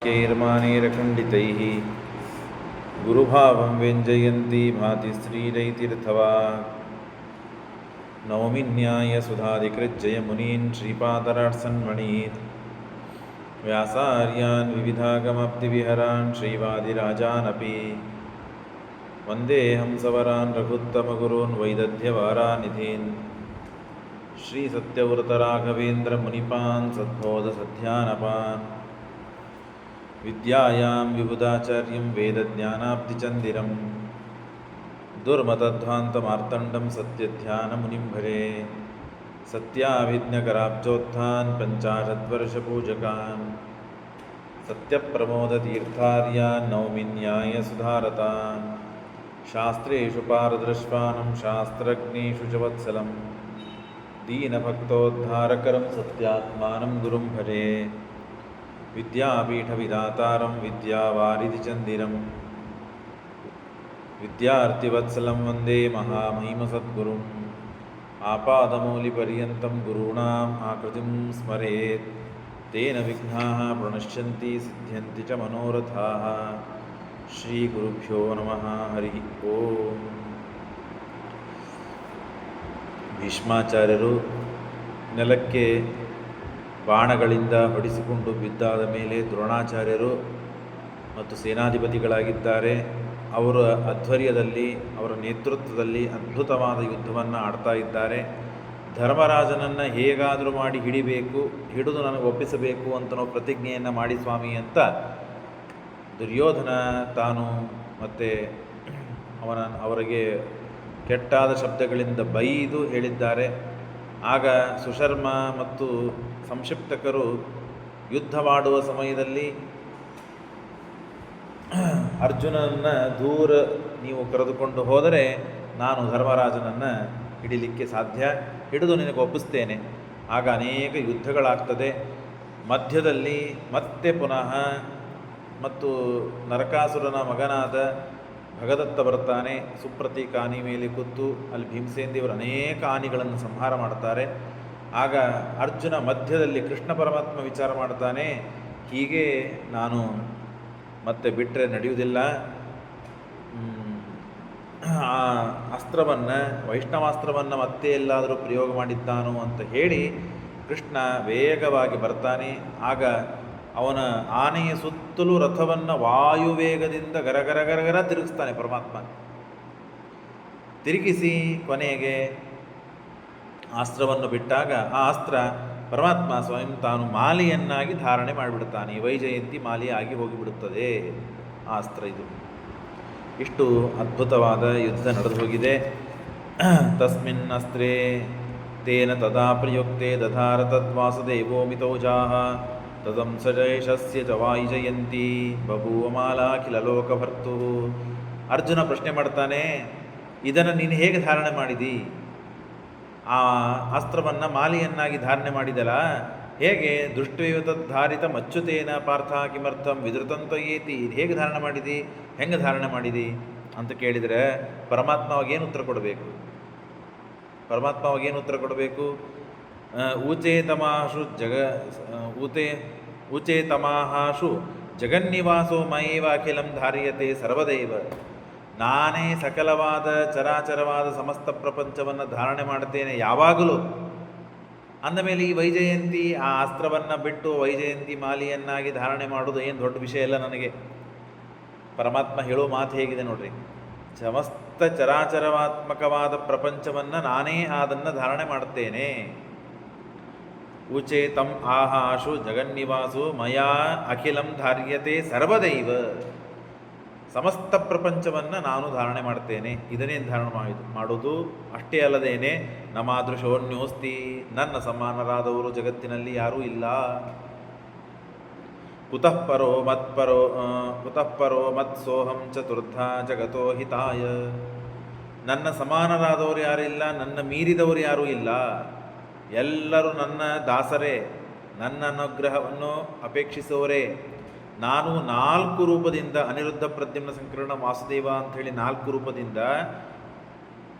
कैर्मानेरखण्डितैः गुरुभावं व्यञ्जयन्ती भाति श्रीरैतीर्थवा नौमिन्यायसुधाधिकृज्जयमुनीन् श्रीपादराट्सन्मणीन् व्यासार्यान् विविधागमब्धिविहरान् श्रीवादिराजानपि वन्देऽहं सवरान् रघुत्तमगुरून् वैदध्यवारानिधीन् श्रीसत्यव्रतराघवेन्द्रमुनिपान् सद्बोधसध्यानपान् विद्यायां विबुधाचार्यं वेदज्ञानाब्धिचन्दिरं दुर्मतध्वान्तमार्तण्डं सत्यध्यानमुनिं भजे सत्याभिज्ञकराब्जोत्थान् पञ्चाशद्वर्षपूजकान् सत्यप्रमोदतीर्थार्यान् नौमिन्यायसुधारतान् शास्त्रेषु पारदृष्टानं शास्त्रज्ञेषु च वत्सलं दीनभक्तोद्धारकरं सत्यात्मानं गुरुं भजे विद्यापीठविधातारं विद्यावारिधिचन्दिरं विद्यार्थिवत्सलं वन्दे महामहिमसद्गुरुम् आपादमौलिपर्यन्तं गुरूणाम् आकृतिं स्मरेत् तेन विघ्नाः प्रणश्यन्ति सिद्ध्यन्ति च मनोरथाः श्रीगुरुभ्यो नमः हरिः ओम् ಭೀಷ್ಮಾಚಾರ್ಯರು ನೆಲಕ್ಕೆ ಬಾಣಗಳಿಂದ ಹೊಡೆಸಿಕೊಂಡು ಬಿದ್ದಾದ ಮೇಲೆ ದ್ರೋಣಾಚಾರ್ಯರು ಮತ್ತು ಸೇನಾಧಿಪತಿಗಳಾಗಿದ್ದಾರೆ. ಅವರ ಆಧ್ವರ್ಯದಲ್ಲಿ ಅವರ ನೇತೃತ್ವದಲ್ಲಿ ಅದ್ಭುತವಾದ ಯುದ್ಧವನ್ನು ಆಡ್ತಾ ಇದ್ದಾರೆ. ಧರ್ಮರಾಜನನ್ನು ಹೇಗಾದರೂ ಮಾಡಿ ಹಿಡಿಬೇಕು, ಹಿಡಿದು ನನಗೆ ಒಪ್ಪಿಸಬೇಕು ಅಂತ ನಾವು ಪ್ರತಿಜ್ಞೆಯನ್ನು ಮಾಡಿ ಸ್ವಾಮಿ ಅಂತ ದುರ್ಯೋಧನ ತಾನು ಮತ್ತು ಅವರಿಗೆ ಕೆಟ್ಟಾದ ಶಬ್ದಗಳಿಂದ ಬೈದು ಹೇಳಿದ್ದಾರೆ. ಆಗ ಸುಶರ್ಮ ಮತ್ತು ಸಂಕ್ಷಿಪ್ತಕರು ಯುದ್ಧ ಮಾಡುವ ಸಮಯದಲ್ಲಿ ಅರ್ಜುನನನ್ನು ದೂರ ನೀವು ಕರೆದುಕೊಂಡು ಹೋದರೆ ನಾನು ಧರ್ಮರಾಜನನ್ನು ಹಿಡಿಲಿಕ್ಕೆ ಸಾಧ್ಯ, ಹಿಡಿದು ನಿನಗೆ ಒಪ್ಪಿಸ್ತೇನೆ. ಆಗ ಅನೇಕ ಯುದ್ಧಗಳಾಗ್ತದೆ. ಮಧ್ಯದಲ್ಲಿ ಮತ್ತೆ ಪುನಃ ಮತ್ತು ನರಕಾಸುರನ ಮಗನಾದ ಭಗದತ್ತ ಬರ್ತಾನೆ. ಸುಪ್ರತೀಕ ಆನೆ ಮೇಲೆ ಕೂತು ಅಲ್ಲಿ ಭೀಮಸೇನ ದೇವರು ಅನೇಕ ಆನೆಗಳನ್ನು ಸಂಹಾರ ಮಾಡ್ತಾರೆ. ಆಗ ಅರ್ಜುನ ಮಧ್ಯದಲ್ಲಿ ಕೃಷ್ಣ ಪರಮಾತ್ಮ ವಿಚಾರ ಮಾಡ್ತಾನೆ, ಹೀಗೆ ನಾನು ಮತ್ತೆ ಬಿಟ್ಟರೆ ನಡೆಯುವುದಿಲ್ಲ. ಆ ಅಸ್ತ್ರವನ್ನು, ವೈಷ್ಣವಾಸ್ತ್ರವನ್ನು ಮತ್ತೆ ಎಲ್ಲಾದರೂ ಪ್ರಯೋಗ ಮಾಡಿದ್ದಾನು ಅಂತ ಹೇಳಿ ಕೃಷ್ಣ ವೇಗವಾಗಿ ಬರ್ತಾನೆ. ಆಗ ಅವನ ಆನೆಯ ಸುತ್ತಲೂ ರಥವನ್ನು ವಾಯುವೇಗದಿಂದ ಗರಗರ ತಿರುಗಿಸ್ತಾನೆ ಪರಮಾತ್ಮ. ತಿರುಗಿಸಿ ಕೊನೆಗೆ ಅಸ್ತ್ರವನ್ನು ಬಿಟ್ಟಾಗ ಆ ಅಸ್ತ್ರ ಪರಮಾತ್ಮ ಸ್ವಯಂ ತಾನು ಮಾಲೆಯನ್ನಾಗಿ ಧಾರಣೆ ಮಾಡಿಬಿಡ್ತಾನೆ. ವೈಜಯಂತಿ ಮಾಲೆಯಾಗಿ ಹೋಗಿಬಿಡುತ್ತದೆ ಆ ಅಸ್ತ್ರ. ಇದು ಇಷ್ಟು ಅದ್ಭುತವಾದ ಯುದ್ಧ ನಡೆದು ಹೋಗಿದೆ. ತಸ್ಮಿನ್ ಅಸ್ತ್ರೇ ತೇನ ತದಾ ಪ್ರಯುಕ್ತೆ ದಧಾರ ತದ್ವಾಸುದೇವೋ ಮಿತೌಜಾಃ ತದಂಸಜಯಶಸ್ಯ ಚ ವಾಯುಜಯಂತಿ ಬಭೂವ ಮಾಲಾಖಿಲ ಲೋಕಭರ್ತುಃ. ಅರ್ಜುನ ಪ್ರಶ್ನೆ ಮಾಡ್ತಾನೆ, ಇದನ್ನು ನೀನು ಹೇಗೆ ಧಾರಣೆ ಮಾಡಿದಿ? ಆ ಅಸ್ತ್ರವನ್ನು ಮಾಲೆಯನ್ನಾಗಿ ಧಾರಣೆ ಮಾಡಿದಲ್ಲ, ಹೇಗೆ? ದೃಷ್ಟೇವ ತದ್ಧಾರಿತ ಮಚ್ಚುತೇನ ಪಾರ್ಥ ಕಿಮರ್ಥಂ ವಿಧೃತಂತ್ವಯೇತಿ. ಇದು ಹೇಗೆ ಧಾರಣೆ ಮಾಡಿದಿ, ಹೆಂಗೆ ಧಾರಣೆ ಮಾಡಿದಿ ಅಂತ ಕೇಳಿದರೆ ಪರಮಾತ್ಮ ಅವಾಗೇನು ಉತ್ತರ ಕೊಡಬೇಕು? ಪರಮಾತ್ಮ ಅವಾಗೇನು ಉತ್ತರ ಕೊಡಬೇಕು? ಊಚೇ ತಮಾಹಾಶು ಜಗನ್ನಿವಾಸೋ ಮಯೇವ ಅಖಿಲಂ ಧಾರ್ಯತೆ ಸರ್ವದೇವ. ನಾನೇ ಸಕಲವಾದ ಚರಾಚರವಾದ ಸಮಸ್ತ ಪ್ರಪಂಚವನ್ನು ಧಾರಣೆ ಮಾಡ್ತೇನೆ ಯಾವಾಗಲೂ. ಅಂದಮೇಲೆ ಈ ವೈಜಯಂತಿ ಆ ಅಸ್ತ್ರವನ್ನು ಬಿಟ್ಟು ವೈಜಯಂತಿ ಮಾಲೆಯನ್ನಾಗಿ ಧಾರಣೆ ಮಾಡೋದು ಏನು ದೊಡ್ಡ ವಿಷಯ ಇಲ್ಲ ನನಗೆ. ಪರಮಾತ್ಮ ಹೇಳೋ ಮಾತು ಹೇಗಿದೆ ನೋಡ್ರಿ, ಸಮಸ್ತ ಚರಾಚರವಾತ್ಮಕವಾದ ಪ್ರಪಂಚವನ್ನು ನಾನೇ ಅದನ್ನು ಧಾರಣೆ ಮಾಡ್ತೇನೆ. ಉಚೇತಂ ಆಹಾಶು ಜಗನ್ನಿವಾಸು ಮಯಾ ಅಖಿಲಂ ಧಾರ್ಯತೆ ಸರ್ವದೈವ. ಸಮಸ್ತ ಪ್ರಪಂಚವನ್ನು ನಾನು ಧಾರಣೆ ಮಾಡ್ತೇನೆ. ಇದನ್ನೇನು ಧಾರಣೆ ಮಾಡೋದು? ಅಷ್ಟೇ ಅಲ್ಲದೇನೆ ನಮಾದೃಶೋನ್ಯೋಸ್ತಿ, ನನ್ನ ಸಮಾನರಾದವರು ಜಗತ್ತಿನಲ್ಲಿ ಯಾರೂ ಇಲ್ಲ. ಕುತಃ ಪರೋ ಮತ್ಸೋಹಂ ಚತುರ್ಧ ಜಗತೋ ಹಿತಾಯ. ನನ್ನ ಸಮಾನರಾದವರು ಯಾರಿಲ್ಲ, ನನ್ನ ಮೀರಿದವರು ಯಾರೂ ಇಲ್ಲ. ಎಲ್ಲರೂ ನನ್ನ ದಾಸರೇ, ನನ್ನ ಅನುಗ್ರಹವನ್ನು ಅಪೇಕ್ಷಿಸುವವರೇ. ನಾನು 4 ರೂಪದಿಂದ, ಅನಿರುದ್ಧ ಪ್ರದ್ಯುಮ್ನ ಸಂಕೀರ್ಣ ವಾಸುದೇವ ಅಂಥೇಳಿ 4 ರೂಪದಿಂದ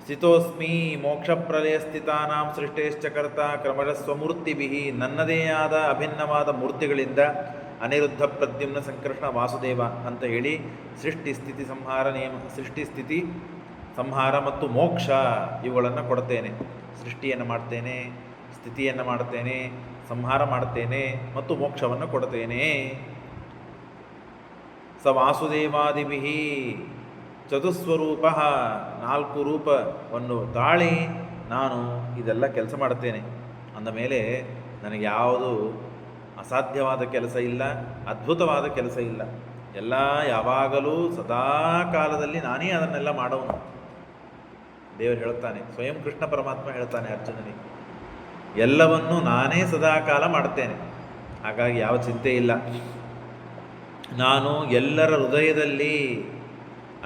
ಸ್ಥಿತೋಸ್ಮಿ ಮೋಕ್ಷ ಪ್ರಲಯ ಸ್ಥಿತಾನಾಂ ಸೃಷ್ಟೇಶ್ಚಕರ್ತ ಕ್ರಮಶಃ ಸ್ವಮೂರ್ತಿಭಿ, ನನ್ನದೇ ಆದ ಅಭಿನ್ನವಾದ ಮೂರ್ತಿಗಳಿಂದ ಅನಿರುದ್ಧ ಪ್ರದ್ಯುಮ್ನ ಸಂಕರ್ಷಣ ವಾಸುದೇವ ಅಂತ ಹೇಳಿ ಸೃಷ್ಟಿ ಸ್ಥಿತಿ ಸಂಹಾರ ನಿಯಮ, ಸೃಷ್ಟಿ ಸ್ಥಿತಿ ಸಂಹಾರ ಮತ್ತು ಮೋಕ್ಷ ಇವುಗಳನ್ನು ಕೊಡ್ತೇನೆ. ಸೃಷ್ಟಿಯನ್ನು ಮಾಡ್ತೇನೆ, ಸ್ಥಿತಿಯನ್ನು ಮಾಡ್ತೇನೆ, ಸಂಹಾರ ಮಾಡ್ತೇನೆ ಮತ್ತು ಮೋಕ್ಷವನ್ನು ಕೊಡ್ತೇನೆ. ಸ ವಾಸುದೇವಾದಿಭಿ ಚತುಸ್ವರೂಪ, 4 ರೂಪವನ್ನು ತಾಳಿ ನಾನು ಇದೆಲ್ಲ ಕೆಲಸ ಮಾಡ್ತೇನೆ. ಅಂದ ಮೇಲೆ ನನಗೆ ಯಾವುದು ಅಸಾಧ್ಯವಾದ ಕೆಲಸ ಇಲ್ಲ, ಅದ್ಭುತವಾದ ಕೆಲಸ ಇಲ್ಲ. ಎಲ್ಲ ಯಾವಾಗಲೂ ಸದಾ ಕಾಲದಲ್ಲಿ ನಾನೇ ಅದನ್ನೆಲ್ಲ ಮಾಡೋನು. ದೇವರು ಹೇಳ್ತಾನೆ, ಸ್ವಯಂ ಕೃಷ್ಣ ಪರಮಾತ್ಮ ಹೇಳ್ತಾನೆ ಅರ್ಜುನನಿಗೆ, ಎಲ್ಲವನ್ನೂ ನಾನೇ ಸದಾ ಕಾಲ ಮಾಡ್ತೇನೆ. ಹಾಗಾಗಿ ಯಾವ ಚಿಂತೆ ಇಲ್ಲ. ನಾನು ಎಲ್ಲರ ಹೃದಯದಲ್ಲಿ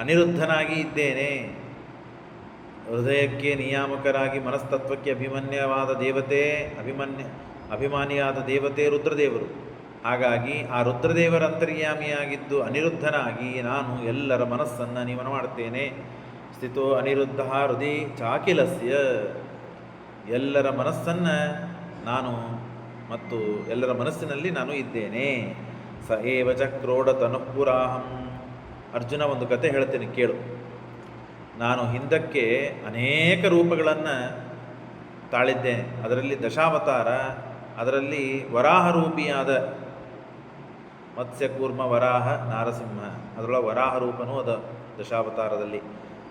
ಅನಿರುದ್ಧನಾಗಿ ಇದ್ದೇನೆ. ಹೃದಯಕ್ಕೆ ನಿಯಾಮಕರಾಗಿ ಮನಸ್ತತ್ವಕ್ಕೆ ಅಭಿಮನ್ಯವಾದ ದೇವತೆ, ಅಭಿಮಾನಿಯಾದ ದೇವತೆ ರುದ್ರದೇವರು. ಹಾಗಾಗಿ ಆ ರುದ್ರದೇವರ ಅಂತರ್ಯಾಮಿಯಾಗಿದ್ದು ಅನಿರುದ್ಧನಾಗಿ ನಾನು ಎಲ್ಲರ ಮನಸ್ಸನ್ನು ನಿಯಮನ ಮಾಡ್ತೇನೆ. ಸ್ಥಿತೋ ಅನಿರುದ್ಧ ಹೃದಯ ಚಾಕಿಲಸ್ಯ, ಎಲ್ಲರ ಮನಸ್ಸನ್ನು ನಾನು ಮತ್ತು ಎಲ್ಲರ ಮನಸ್ಸಿನಲ್ಲಿ ನಾನು ಇದ್ದೇನೆ. ಸ ಏವ ಚಕ್ರೋಢ ತನುಃಪುರಾಹಂ. ಅರ್ಜುನ, ಒಂದು ಕತೆ ಹೇಳ್ತೇನೆ ಕೇಳು. ನಾನು ಹಿಂದಕ್ಕೆ ಅನೇಕ ರೂಪಗಳನ್ನು ತಾಳಿದ್ದೇನೆ. ಅದರಲ್ಲಿ ದಶಾವತಾರ, ಅದರಲ್ಲಿ ವರಾಹ ರೂಪಿಯಾದ ಮತ್ಸ್ಯಕೂರ್ಮ ವರಾಹ ನಾರಸಿಂಹ, ಅದರೊಳಗೆ ವರಾಹ ರೂಪನೂ ಅದ ದಶಾವತಾರದಲ್ಲಿ.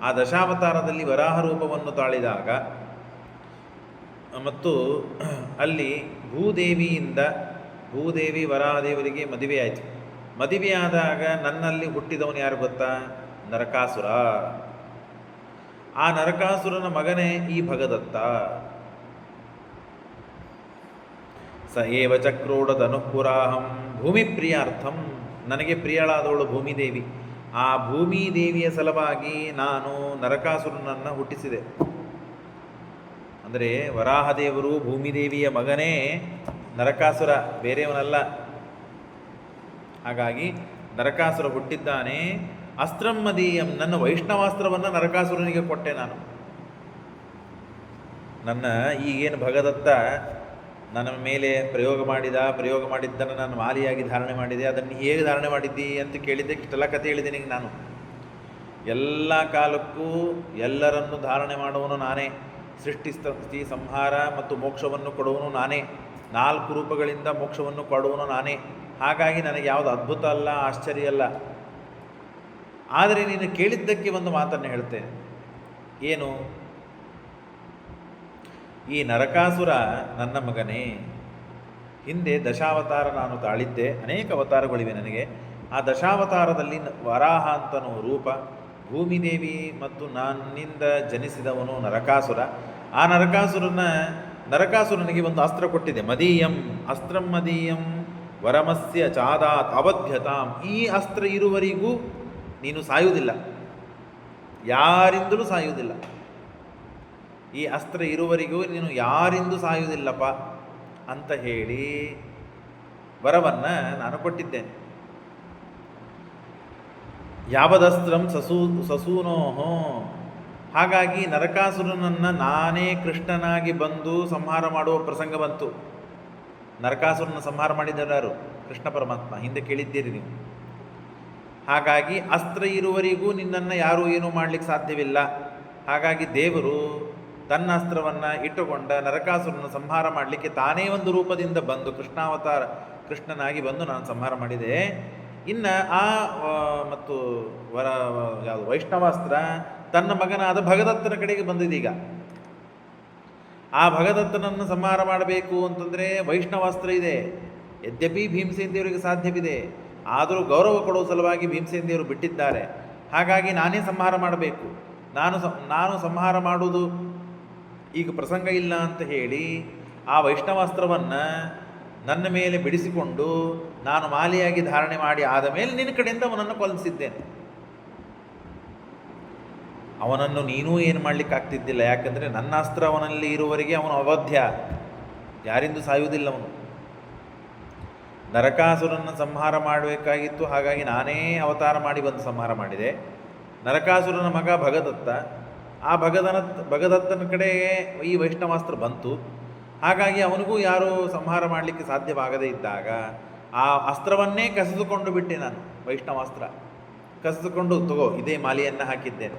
ಆ ದಶಾವತಾರದಲ್ಲಿ ವರಾಹ ರೂಪವನ್ನು ತಾಳಿದಾಗ ಮತ್ತು ಅಲ್ಲಿ ಭೂದೇವಿ ವರಾಹದೇವರಿಗೆ ಮದುವೆಯಾಯಿತು. ಮದುವೆಯಾದಾಗ ನನ್ನಲ್ಲಿ ಹುಟ್ಟಿದವನು ಯಾರು ಗೊತ್ತಾ? ನರಕಾಸುರ. ಆ ನರಕಾಸುರನ ಮಗನೇ ಈ ಭಗದತ್ತ. ಸ ಏವ ಚಕ್ರೋಢ ಧನುಃಪುರಾಹಂ ಭೂಮಿ ಪ್ರಿಯಾರ್ಥಂ. ನನಗೆ ಪ್ರಿಯಳಾದವಳು ಭೂಮಿದೇವಿ. ಆ ಭೂಮಿದೇವಿಯ ಸಲುವಾಗಿ ನಾನು ನರಕಾಸುರನನ್ನು ಹುಟ್ಟಿಸಿದೆ. ಅಂದರೆ ವರಾಹದೇವರು ಭೂಮಿದೇವಿಯ ಮಗನೇ ನರಕಾಸುರ, ಬೇರೆಯವನಲ್ಲ. ಹಾಗಾಗಿ ನರಕಾಸುರ ಹುಟ್ಟಿದ್ದಾನೆ. ಅಸ್ತ್ರಮ್ಮದೀಯಂ, ನನ್ನ ವೈಷ್ಣವಾಸ್ತ್ರವನ್ನು ನರಕಾಸುರನಿಗೆ ಕೊಟ್ಟೆ ನಾನು. ನನ್ನ ಈಗೇನು ಭಗದತ್ತ ನನ್ನ ಮೇಲೆ ಪ್ರಯೋಗ ಮಾಡಿದ್ದನ್ನು ನಾನು ಮಾಲಿಯಾಗಿ ಧಾರಣೆ ಮಾಡಿದೆ. ಅದನ್ನು ಹೇಗೆ ಧಾರಣೆ ಮಾಡಿದ್ದಿ ಅಂತ ಕೇಳಿದ್ದಕ್ಕೆ ಇಷ್ಟೆಲ್ಲ ಕಥೆ ಹೇಳಿದ್ದೀನಿ ನಾನು. ಎಲ್ಲ ಕಾಲಕ್ಕೂ ಎಲ್ಲರನ್ನು ಧಾರಣೆ ಮಾಡುವನು ನಾನೇ. ಸೃಷ್ಟಿ ಸ್ಥಿತಿ ಸಂಹಾರ ಮತ್ತು ಮೋಕ್ಷವನ್ನು ಕೊಡುವನು ನಾನೇ. 4 ರೂಪಗಳಿಂದ ಮೋಕ್ಷವನ್ನು ಕೊಡುವನು ನಾನೇ. ಹಾಗಾಗಿ ನನಗೆ ಯಾವುದು ಅದ್ಭುತ ಅಲ್ಲ, ಆಶ್ಚರ್ಯ ಅಲ್ಲ. ಆದರೆ ನೀನು ಕೇಳಿದ್ದಕ್ಕೆ ಒಂದು ಮಾತನ್ನು ಹೇಳ್ತೇನೆ. ಏನು? ಈ ನರಕಾಸುರ ನನ್ನ ಮಗನೇ. ಹಿಂದೆ ದಶಾವತಾರ ನಾನು ತಾಳಿದ್ದೆ. ಅನೇಕ ಅವತಾರಗಳಿವೆ ನನಗೆ. ಆ ದಶಾವತಾರದಲ್ಲಿ ವರಾಹ ಅಂತನೋ ರೂಪ, ಭೂಮಿದೇವಿ ಮತ್ತು ನನ್ನಿಂದ ಜನಿಸಿದವನು ನರಕಾಸುರ. ಆ ನರಕಾಸುರನಿಗೆ ಒಂದು ಅಸ್ತ್ರ ಕೊಟ್ಟಿದೆ. ಮದೀಯಂ ಅಸ್ತ್ರಂ ಮದೀಯಂ ವರಮಸ್ಯ ಚಾದಾತ್ ಅವಧ್ಯತಾಂ. ಈ ಅಸ್ತ್ರ ಇರುವವರೆಗೂ ನೀನು ಸಾಯುವುದಿಲ್ಲ, ಯಾರಿಂದಲೂ ಸಾಯುವುದಿಲ್ಲ. ಈ ಅಸ್ತ್ರ ಇರುವವರೆಗೂ ನೀನು ಯಾರಿಂದೂ ಸಾಯುವುದಿಲ್ಲಪ್ಪ ಅಂತ ಹೇಳಿ ವರವನ್ನು ನಾನು ಕೊಟ್ಟಿದ್ದೇನೆ. ಯಾವದಸ್ತ್ರಂ ಸಸೂನೋಹೋ. ಹಾಗಾಗಿ ನರಕಾಸುರನನ್ನು ನಾನೇ ಕೃಷ್ಣನಾಗಿ ಬಂದು ಸಂಹಾರ ಮಾಡುವ ಪ್ರಸಂಗ ಬಂತು. ನರಕಾಸುರನ ಸಂಹಾರ ಮಾಡಿದವರು ಕೃಷ್ಣ ಪರಮಾತ್ಮ, ಹಿಂದೆ ಕೇಳಿದ್ದೀರಿ ನೀವು. ಹಾಗಾಗಿ ಅಸ್ತ್ರ ಇರುವವರೆಗೂ ನಿನ್ನನ್ನು ಯಾರೂ ಏನೂ ಮಾಡಲಿಕ್ಕೆ ಸಾಧ್ಯವಿಲ್ಲ. ಹಾಗಾಗಿ ದೇವರು ತನ್ನ ಅಸ್ತ್ರವನ್ನು ಇಟ್ಟುಕೊಂಡ ನರಕಾಸುರನ ಸಂಹಾರ ಮಾಡಲಿಕ್ಕೆ ತಾನೇ ಒಂದು ರೂಪದಿಂದ ಬಂದು ಕೃಷ್ಣನಾಗಿ ಬಂದು ನಾನು ಸಂಹಾರ ಮಾಡಿದೆ. ಇನ್ನು ಮತ್ತು ಯಾವುದು ವೈಷ್ಣವಾಸ್ತ್ರ ತನ್ನ ಮಗನಾದ ಭಗದತ್ತನ ಕಡೆಗೆ ಬಂದಿದೀಗ. ಆ ಭಗದತ್ತನನ್ನು ಸಂಹಾರ ಮಾಡಬೇಕು ಅಂತಂದರೆ ವೈಷ್ಣವಾಸ್ತ್ರ ಇದೆ. ಯದ್ಯಪಿ ಭೀಮಸೇನ ದೇವರಿಗೆ ಸಾಧ್ಯವಿದೆ, ಆದರೂ ಗೌರವ ಕೊಡುವ ಸಲುವಾಗಿ ಭೀಮಸೇನ ದೇವರು ಬಿಟ್ಟಿದ್ದಾರೆ. ಹಾಗಾಗಿ ನಾನೇ ಸಂಹಾರ ಮಾಡಬೇಕು. ನಾನು ಸಂಹಾರ ಮಾಡುವುದು ಈಗ ಪ್ರಸಂಗ ಇಲ್ಲ ಅಂತ ಹೇಳಿ ಆ ವೈಷ್ಣವಾಸ್ತ್ರವನ್ನು ನನ್ನ ಮೇಲೆ ಬಿಡಿಸಿಕೊಂಡು ನಾನು ಮಾಲೆಯಾಗಿ ಧಾರಣೆ ಮಾಡಿ ಆದ ಮೇಲೆ ನಿನ್ನ ಕಡೆಯಿಂದ ಅವನನ್ನು ಕೊಲ್ಲಿಸಿದ್ದೇನೆ. ಅವನನ್ನು ನೀನೂ ಏನು ಮಾಡಲಿಕ್ಕಾಗ್ತಿದ್ದಿಲ್ಲ. ಯಾಕಂದರೆ ನನ್ನ ಅಸ್ತ್ರ ಅವನಲ್ಲಿ ಇರುವವರೆಗೆ ಅವನು ಅವಧ್ಯ, ಯಾರಿಂದೂ ಸಾಯುವುದಿಲ್ಲ ಅವನು. ನರಕಾಸುರನ್ನು ಸಂಹಾರ ಮಾಡಬೇಕಾಗಿತ್ತು. ಹಾಗಾಗಿ ನಾನೇ ಅವತಾರ ಮಾಡಿ ಬಂದು ಸಂಹಾರ ಮಾಡಿದೆ. ನರಕಾಸುರನ ಮಗ ಭಗದತ್ತ. ಆ ಭಗದತ್ತನ ಕಡೆ ಈ ವೈಷ್ಣವಾಸ್ತ್ರ ಬಂತು. ಹಾಗಾಗಿ ಅವನಿಗೂ ಯಾರೂ ಸಂಹಾರ ಮಾಡಲಿಕ್ಕೆ ಸಾಧ್ಯವಾಗದೇ ಇದ್ದಾಗ ಆ ಅಸ್ತ್ರವನ್ನೇ ಕಸಿದುಕೊಂಡು ಬಿಟ್ಟೆ ನಾನು, ವೈಷ್ಣವಾಸ್ತ್ರ ಕಸಿದುಕೊಂಡು ತಗೋ ಇದೇ ಮಾಲೆಯನ್ನು ಹಾಕಿದ್ದೇನೆ.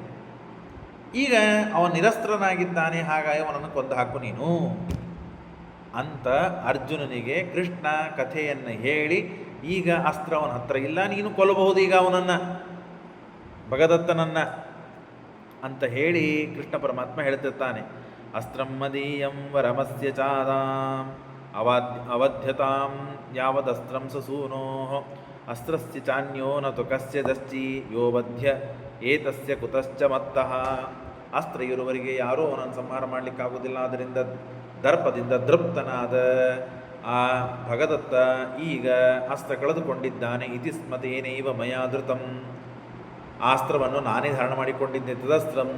ಈಗ ಅವನು ನಿರಸ್ತ್ರನಾಗಿದ್ದಾನೆ, ಹಾಗಾಗಿ ಅವನನ್ನು ಕೊಂದು ಹಾಕು ನೀನು ಅಂತ ಅರ್ಜುನನಿಗೆ ಕೃಷ್ಣ ಕಥೆಯನ್ನು ಹೇಳಿ, ಈಗ ಅಸ್ತ್ರ ಅವನ ಹತ್ರ ಇಲ್ಲ, ನೀನು ಕೊಲ್ಲಬಹುದು ಈಗ ಅವನನ್ನು, ಭಗದತ್ತನನ್ನು ಅಂತ ಹೇಳಿ ಕೃಷ್ಣ ಪರಮಾತ್ಮ ಹೇಳ್ತಿರ್ತಾನೆ. ಅಸ್ತ್ರಂ ಮದೀಯಂ ವರಮಸ್ಯ ಚಾದಾಂ ಅವಧ್ಯತಾಂ ಯಾವದಸ್ತ್ರಂ ಸಸೂನೋ ಅಸ್ತ್ರಸ್ಯ ಚಾನ್ಯೋ ನತು ಕಸ್ಯದಶ್ಚಿ ಯೋ ವಧ್ಯ ಏತಸ್ಯ ಕುತಶ್ಚ ಮತ್ತಃ. ಅಸ್ತ್ರ ಇರುವವರಿಗೆ ಯಾರೂ ಅವನನ್ನು ಸಂಹಾರ ಮಾಡಲಿಕ್ಕಾಗುವುದಿಲ್ಲ. ಆದ್ದರಿಂದ ದರ್ಪದಿಂದ ದೃಪ್ತನಾದ ಆ ಭಗದತ್ತ ಈಗ ಅಸ್ತ್ರ ಕಳೆದುಕೊಂಡಿದ್ದಾನೆ. ಇತಿ ಸ್ಮತೇನೈವ ಮಯಾ ಧೃತಂ, ಆ ಅಸ್ತ್ರವನ್ನು ನಾನೇ ಧಾರಣ ಮಾಡಿಕೊಂಡಿದ್ದೆ. ತದಸ್ತ್ರಂ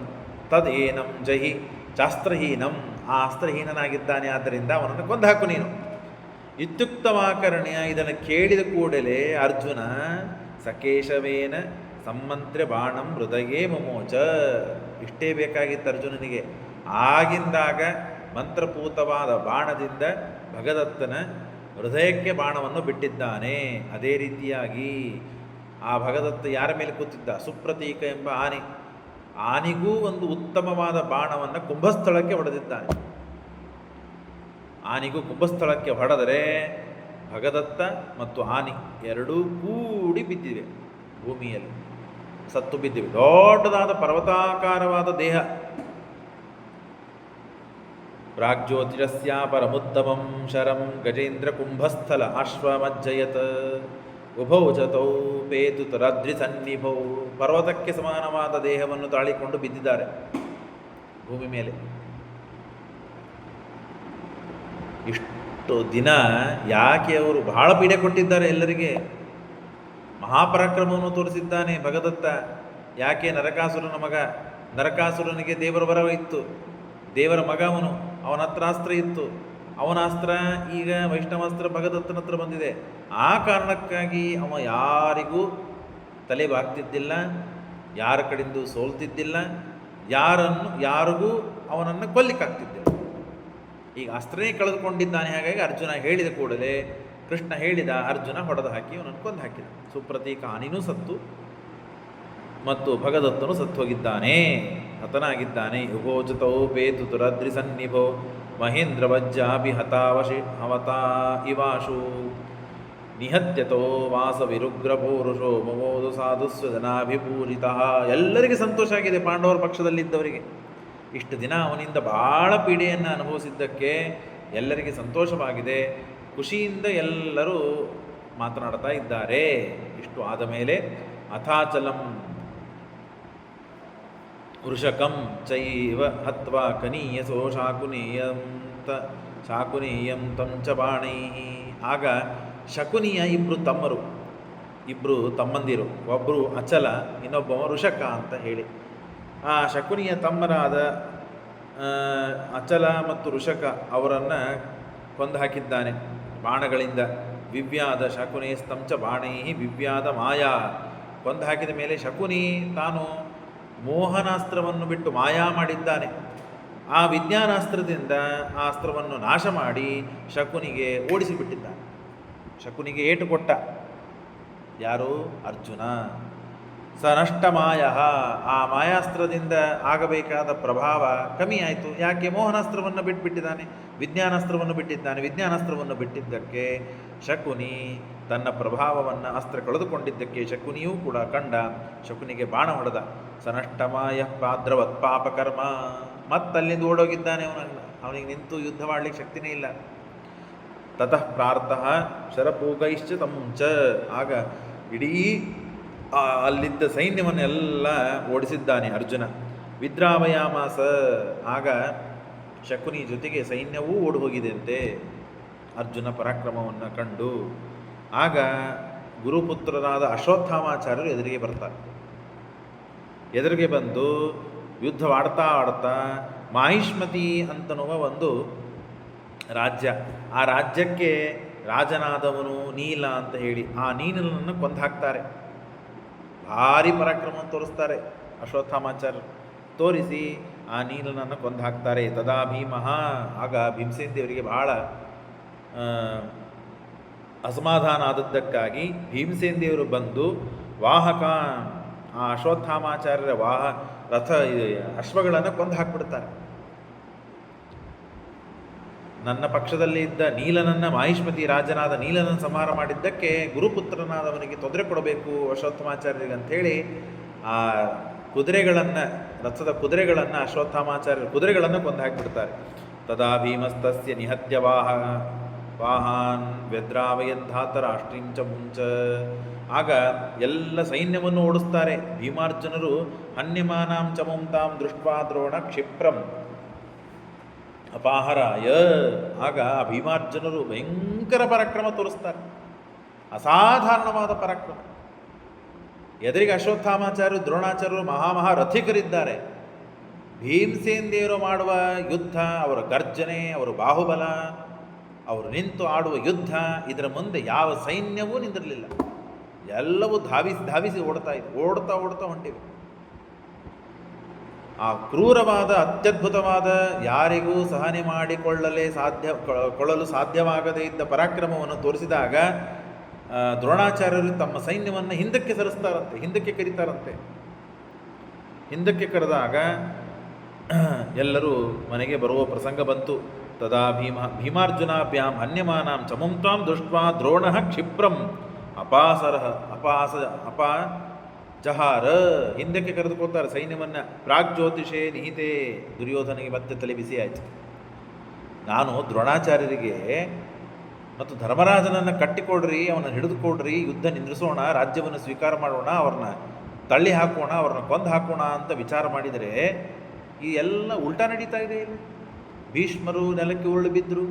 ತದೇನಂ ಜಹಿ ಶಾಸ್ತ್ರಹೀನಂ, ಆ ಅಸ್ತ್ರಹೀನನಾಗಿದ್ದಾನೆ, ಆದ್ದರಿಂದ ಅವನನ್ನು ಕೊಂದು ಹಾಕು ನೀನು. ಇತ್ಯುಕ್ತವಾಕರ್ಣ್ಯ, ಇದನ್ನು ಕೇಳಿದ ಕೂಡಲೇ ಅರ್ಜುನ ಸಕೇಶವೇನ ಸಮ್ಮಂತ್ರ್ಯ ಬಾಣಂ ಹೃದಯೇ ಮಮೋಚ. ಇಷ್ಟೇ ಬೇಕಾಗಿತ್ತು ಅರ್ಜುನನಿಗೆ. ಆಗಿಂದಾಗ ಮಂತ್ರಪೂತವಾದ ಬಾಣದಿಂದ ಭಗದತ್ತನ ಹೃದಯಕ್ಕೆ ಬಾಣವನ್ನು ಬಿಟ್ಟಿದ್ದಾನೆ. ಅದೇ ರೀತಿಯಾಗಿ ಆ ಭಗದತ್ತ ಯಾರ ಮೇಲೆ ಕೂತಿದ್ದ? ಸುಪ್ರತೀಕ ಎಂಬ ಆನೆ. ಆನೆಗೂ ಒಂದು ಉತ್ತಮವಾದ ಬಾಣವನ್ನು ಕುಂಭಸ್ಥಳಕ್ಕೆ ಹೊಡೆದಿದ್ದಾನೆ. ಆನೆಗೂ ಕುಂಭಸ್ಥಳಕ್ಕೆ ಹೊಡೆದರೆ ಭಗದತ್ತ ಮತ್ತು ಆನೆ ಎರಡೂ ಕೂಡಿ ಬಿದ್ದಿವೆ, ಭೂಮಿಯಲ್ಲಿ ಸತ್ತು ಬಿದ್ದಿವೆ. ದೊಡ್ಡದಾದ ಪರ್ವತಾಕಾರವಾದ ದೇಹ. ಪ್ರಾಗ್ಜ್ಯೋತಿರಸ್ಯ ಪರಮುತ್ತಮಂ ಶರಂ ಗಜೇಂದ್ರ ಕುಂಭಸ್ಥಲ ಅಶ್ವಮಜ್ಜಯತ್ ಉಭೌ ಚತೌ ಪೇತು ತರಾದ್ರಿ ಸನ್ನಿಭೌ. ಪರ್ವತಕ್ಕೆ ಸಮಾನವಾದ ದೇಹವನ್ನು ತಾಳಿಕೊಂಡು ಬಿದ್ದಿದ್ದಾರೆ ಭೂಮಿ ಮೇಲೆ. ಇಷ್ಟು ದಿನ ಯಾಕೆ ಅವರು ಬಹಳ ಪೀಡೆ ಕೊಟ್ಟಿದ್ದಾರೆ ಎಲ್ಲರಿಗೆ. ಮಹಾಪರಾಕ್ರಮವನ್ನು ತೋರಿಸಿದ್ದಾನೆ ಭಗದತ್ತ. ಯಾಕೆ? ನರಕಾಸುರನ ಮಗ. ನರಕಾಸುರನಿಗೆ ದೇವರ ವರ ಇತ್ತು, ದೇವರ ಮಗ ಅವನು, ಅವನ ಹತ್ರ ಅಸ್ತ್ರ ಇತ್ತು. ಅವನ ಅಸ್ತ್ರ ಈಗ ವೈಷ್ಣವಾಸ್ತ್ರ ಭಗದತ್ತನ ಹತ್ರ ಬಂದಿದೆ. ಆ ಕಾರಣಕ್ಕಾಗಿ ಅವ ಯಾರಿಗೂ ತಲೆ ಬಾಗ್ತಿದ್ದಿಲ್ಲ, ಯಾರ ಕಡೆಯಿಂದ ಸೋಲ್ತಿದ್ದಿಲ್ಲ, ಯಾರಿಗೂ ಅವನನ್ನು ಕೊಲ್ಲಿಕ್ಕಾಗ್ತಿದ್ದಿಲ್ಲ. ಈಗ ಅಸ್ತ್ರನೇ ಕಳೆದುಕೊಂಡಿದ್ದಾನೆ. ಹಾಗಾಗಿ ಅರ್ಜುನ ಹೇಳಿದ ಕೂಡಲೇ, ಕೃಷ್ಣ ಹೇಳಿದ, ಅರ್ಜುನ ಹೊಡೆದು ಹಾಕಿ ಅವನನ್ನು ಕೊಂದು ಹಾಕಿದ. ಸುಪ್ರತೀಕ ಆನಿನೂ ಸತ್ತು ಮತ್ತು ಭಗದತ್ತನು ಸತ್ತು ಹೋಗಿದ್ದಾನೆ, ಹತನಾಗಿದ್ದಾನೆ. ಯುಗೋಜತೌ ಪೇತು ತುರದ್ರಿ ಸನ್ನಿಭೋ ಮಹೇಂದ್ರ ವಜ್ಜಾಭಿ ಹವತಾ ಇವಾಶು ನಿಹತ್ಯತೋ ವಾಸ ವಿರುಗ್ರ ಪೌರುಷೋ ಮಮೋದು ಸಾಧು ಸ್ವಜನಾಭಿಪೂರಿತ. ಎಲ್ಲರಿಗೆ ಸಂತೋಷ ಆಗಿದೆ, ಪಾಂಡವರ ಪಕ್ಷದಲ್ಲಿದ್ದವರಿಗೆ. ಇಷ್ಟು ದಿನ ಅವನಿಂದ ಬಹಳ ಪೀಡೆಯನ್ನು ಅನುಭವಿಸಿದ್ದಕ್ಕೆ ಎಲ್ಲರಿಗೆ ಸಂತೋಷವಾಗಿದೆ. ಖುಷಿಯಿಂದ ಎಲ್ಲರೂ ಮಾತನಾಡ್ತಾ ಇದ್ದಾರೆ. ಇಷ್ಟು ಆದ ಮೇಲೆ ಅಥಾಚಲಂ ವೃಷಕಂ ಚೈವ ಹತ್ವಾ ಕನೀಯಸೋ ಶಾಕುನೀಯಂ ತಂಚ ಬಾಣೈ. ಆಗ ಶಕುನಿಯ ಇಬ್ಬರು ತಮ್ಮಂದಿರು, ಒಬ್ಬರು ಅಚಲ, ಇನ್ನೊಬ್ಬ ವೃಷಕ ಅಂತ ಹೇಳಿ, ಆ ಶಕುನಿಯ ತಮ್ಮರಾದ ಅಚಲ ಮತ್ತು ವೃಷಕ ಅವರನ್ನು ಕೊಂದು ಹಾಕಿದ್ದಾನೆ ಬಾಣಗಳಿಂದ. ವಿವ್ಯಾದ ಶಕುನಿ ಸ್ತಂಚ ಬಾಣೈ ವಿವ್ಯಾದ ಮಾಯಾ. ಕೊಂದು ಹಾಕಿದ ಮೇಲೆ ಶಕುನಿ ತಾನು ಮೋಹನಾಸ್ತ್ರವನ್ನು ಬಿಟ್ಟು ಮಾಯಾ ಮಾಡಿದ್ದಾನೆ. ಆ ವಿಜ್ಞಾನಾಸ್ತ್ರದಿಂದ ಆ ಅಸ್ತ್ರವನ್ನು ನಾಶ ಮಾಡಿ ಶಕುನಿಗೆ ಓಡಿಸಿಬಿಟ್ಟಿದ್ದಾನೆ. ಶಕುನಿಗೆ ಏಟು ಕೊಟ್ಟ ಯಾರು? ಅರ್ಜುನ. ಸ ನಷ್ಟ ಮಾಯ. ಆ ಮಾಯಾಸ್ತ್ರದಿಂದ ಆಗಬೇಕಾದ ಪ್ರಭಾವ ಕಮ್ಮಿ ಆಯಿತು. ಯಾಕೆ? ಮೋಹನಾಸ್ತ್ರವನ್ನು ಬಿಟ್ಟುಬಿಟ್ಟಿದ್ದಾನೆ, ವಿಜ್ಞಾನಾಸ್ತ್ರವನ್ನು ಬಿಟ್ಟಿದ್ದಾನೆ. ವಿಜ್ಞಾನಾಸ್ತ್ರವನ್ನು ಬಿಟ್ಟಿದ್ದಕ್ಕೆ ಶಕುನಿ ತನ್ನ ಪ್ರಭಾವವನ್ನು, ಅಸ್ತ್ರ ಕಳೆದುಕೊಂಡಿದ್ದಕ್ಕೆ ಶಕುನಿಯೂ ಕೂಡ ಕಂಡ. ಶಕುನಿಗೆ ಬಾಣ ಹೊಡೆದ. ಸನಷ್ಟಮಾಯ ಪಾದ್ರವತ್ ಪಾಪಕರ್ಮ. ಮತ್ತಲ್ಲಿಂದ ಓಡೋಗಿದ್ದಾನೆ. ಅವನಿಗೆ ನಿಂತು ಯುದ್ಧ ಮಾಡಲಿಕ್ಕೆ ಶಕ್ತಿನೇ ಇಲ್ಲ. ತತಃ ಪ್ರಾರ್ಥಃ ಶರಪೂಗೈಶ್ಚ ತಮುಂಚ. ಆಗ ಇಡೀ ಅಲ್ಲಿದ್ದ ಸೈನ್ಯವನ್ನೆಲ್ಲ ಓಡಿಸಿದ್ದಾನೆ ಅರ್ಜುನ. ವಿದ್ರಾವಯಾಮಾಸ. ಆಗ ಶಕುನಿ ಜೊತೆಗೆ ಸೈನ್ಯವೂ ಓಡಿ ಹೋಗಿದೆಯಂತೆ ಅರ್ಜುನ ಪರಾಕ್ರಮವನ್ನು ಕಂಡು. ಆಗ ಗುರುಪುತ್ರರಾದ ಅಶ್ವತ್ಥಾಮಾಚಾರ್ಯರು ಎದುರಿಗೆ ಬರ್ತಾರೆ. ಎದುರಿಗೆ ಬಂದು ಯುದ್ಧವಾಡ್ತಾ ಆಡ್ತಾ ಮಾಹಿಷ್ಮತಿ ಅಂತನ್ನುವ ಒಂದು ರಾಜ್ಯ, ಆ ರಾಜ್ಯಕ್ಕೆ ರಾಜನಾದವನು ನೀಲ ಅಂತ ಹೇಳಿ ಆ ನೀಲನನ್ನು ಕೊಂದು ಹಾಕ್ತಾರೆ. ಭಾರಿ ಪರಾಕ್ರಮವನ್ನು ತೋರಿಸ್ತಾರೆ ಅಶ್ವತ್ಥಾಮಾಚಾರ್ಯರು. ತೋರಿಸಿ ಆ ನೀಲನನ್ನು ಕೊಂದು ಹಾಕ್ತಾರೆ. ತದಾ ಭೀಮಃ. ಆಗ ಭೀಮಸೇನ ದೇವರಿಗೆ ಬಹಳ ಅಸಮಾಧಾನ ಆದದ್ದಕ್ಕಾಗಿ ಭೀಮಸೇನ ದೇವರು ಬಂದು ವಾಹಕ ಆ ಅಶ್ವತ್ಥಾಮಾಚಾರ್ಯರ ರಥ ಅಶ್ವಗಳನ್ನು ಕೊಂದು ಹಾಕಿಬಿಡ್ತಾರೆ. ನನ್ನ ಪಕ್ಷದಲ್ಲಿ ಇದ್ದ ನೀಲನನ್ನು, ಮಾಹಿಷ್ಮತಿ ರಾಜನಾದ ನೀಲನನ್ನು ಸಂಹಾರ ಮಾಡಿದ್ದಕ್ಕೆ ಗುರುಪುತ್ರನಾದವನಿಗೆ ತೊಂದರೆ ಕೊಡಬೇಕು ಅಶ್ವತ್ಥಾಮಾಚಾರ್ಯರಿಗೆ ಅಂಥೇಳಿ ಆ ಕುದುರೆಗಳನ್ನು, ರಥದ ಕುದುರೆಗಳನ್ನು, ಅಶ್ವತ್ಥಾಮಾಚಾರ್ಯರ ಕುದುರೆಗಳನ್ನು ಕೊಂದು ಹಾಕಿಬಿಡ್ತಾರೆ. ತದಾ ಭೀಮಸ್ತಸ್ಯ ನಿಹತ್ಯ ವಾಹಾನ್ ವ್ಯದ್ರಾವಯದ್ಧಾತ ರಾಷ್ಟ್ರೀಂಚ ಮುಂಚ. ಆಗ ಎಲ್ಲ ಸೈನ್ಯವನ್ನು ಓಡಿಸ್ತಾರೆ ಭೀಮಾರ್ಜುನರು. ಹನ್ಯಮಾನಾಂ ಚಮಂ ತಾಂ ದೃಷ್ಟ್ವಾ ದ್ರೋಣ ಕ್ಷಿಪ್ರಂ ಅಪಾಹರಾಯ. ಆಗ ಭೀಮಾರ್ಜುನರು ಭಯಂಕರ ಪರಾಕ್ರಮ ತೋರಿಸ್ತಾರೆ, ಅಸಾಧಾರಣವಾದ ಪರಾಕ್ರಮ. ಎದುರಿಗೆ ಅಶ್ವತ್ಥಾಮಾಚಾರ್ಯರು, ದ್ರೋಣಾಚಾರ್ಯರು ಮಹಾರಥಿಕರಿದ್ದಾರೆ. ಭೀಮಸೇನ ದೇವರು ಮಾಡುವ ಯುದ್ಧ, ಅವರ ಗರ್ಜನೆ, ಅವರ ಬಾಹುಬಲ, ಅವರು ನಿಂತು ಆಡುವ ಯುದ್ಧ, ಇದರ ಮುಂದೆ ಯಾವ ಸೈನ್ಯವೂ ನಿಂದಿರಲಿಲ್ಲ. ಎಲ್ಲವೂ ಧಾವಿಸಿ ಓಡ್ತಾ ಹೊಂಟಿವೆ. ಆ ಕ್ರೂರವಾದ, ಅತ್ಯದ್ಭುತವಾದ, ಯಾರಿಗೂ ಸಹನೆ ಕೊಳ್ಳಲು ಸಾಧ್ಯವಾಗದೇ ಇದ್ದ ಪರಾಕ್ರಮವನ್ನು ತೋರಿಸಿದಾಗ ದ್ರೋಣಾಚಾರ್ಯರು ತಮ್ಮ ಸೈನ್ಯವನ್ನು ಹಿಂದಕ್ಕೆ ಕರೀತಾರಂತೆ. ಹಿಂದಕ್ಕೆ ಕರೆದಾಗ ಎಲ್ಲರೂ ಮನೆಗೆ ಬರುವ ಪ್ರಸಂಗ ಬಂತು. ತದಾ ಭೀಮಾರ್ಜುನಾಭ್ಯಾಂ ಹನ್ಯಮಾನಾಂ ಚಮಂ ತ್ವಾಂ ದೃಷ್ಟ್ವಾ ದ್ರೋಣಃ ಕ್ಷಿಪ್ರಂ ಜಹಾರ. ಹಿಂದಕ್ಕೆ ಕರೆದುಕೊಳ್ತಾರೆ ಸೈನ್ಯವನ್ನು. ಪ್ರಾಗ್ಜ್ಯೋತಿಷೇ ನಿಹಿತೆ. ದುರ್ಯೋಧನಿಗೆ ಮತ್ತೆ ತಲೆ ಬಿಸಿ ಆಯಿತು. ನಾನು ದ್ರೋಣಾಚಾರ್ಯರಿಗೆ ಮತ್ತು ಧರ್ಮರಾಜನನ್ನು ಕಟ್ಟಿಕೊಡ್ರಿ, ಅವನನ್ನು ಹಿಡಿದುಕೊಡ್ರಿ, ಯುದ್ಧ ನಿಂದ್ರಿಸೋಣ, ರಾಜ್ಯವನ್ನು ಸ್ವೀಕಾರ ಮಾಡೋಣ, ಅವ್ರನ್ನ ತಳ್ಳಿ ಹಾಕೋಣ, ಅವ್ರನ್ನ ಕೊಂದು ಹಾಕೋಣ ಅಂತ ವಿಚಾರ ಮಾಡಿದರೆ ಈ ಎಲ್ಲ ಉಲ್ಟಾ ನಡೀತಾ ಇದೆ. ಭೀಷ್ಮರು ನೆಲಕ್ಕೆ ಉರುಳು ಬಿದ್ದರು,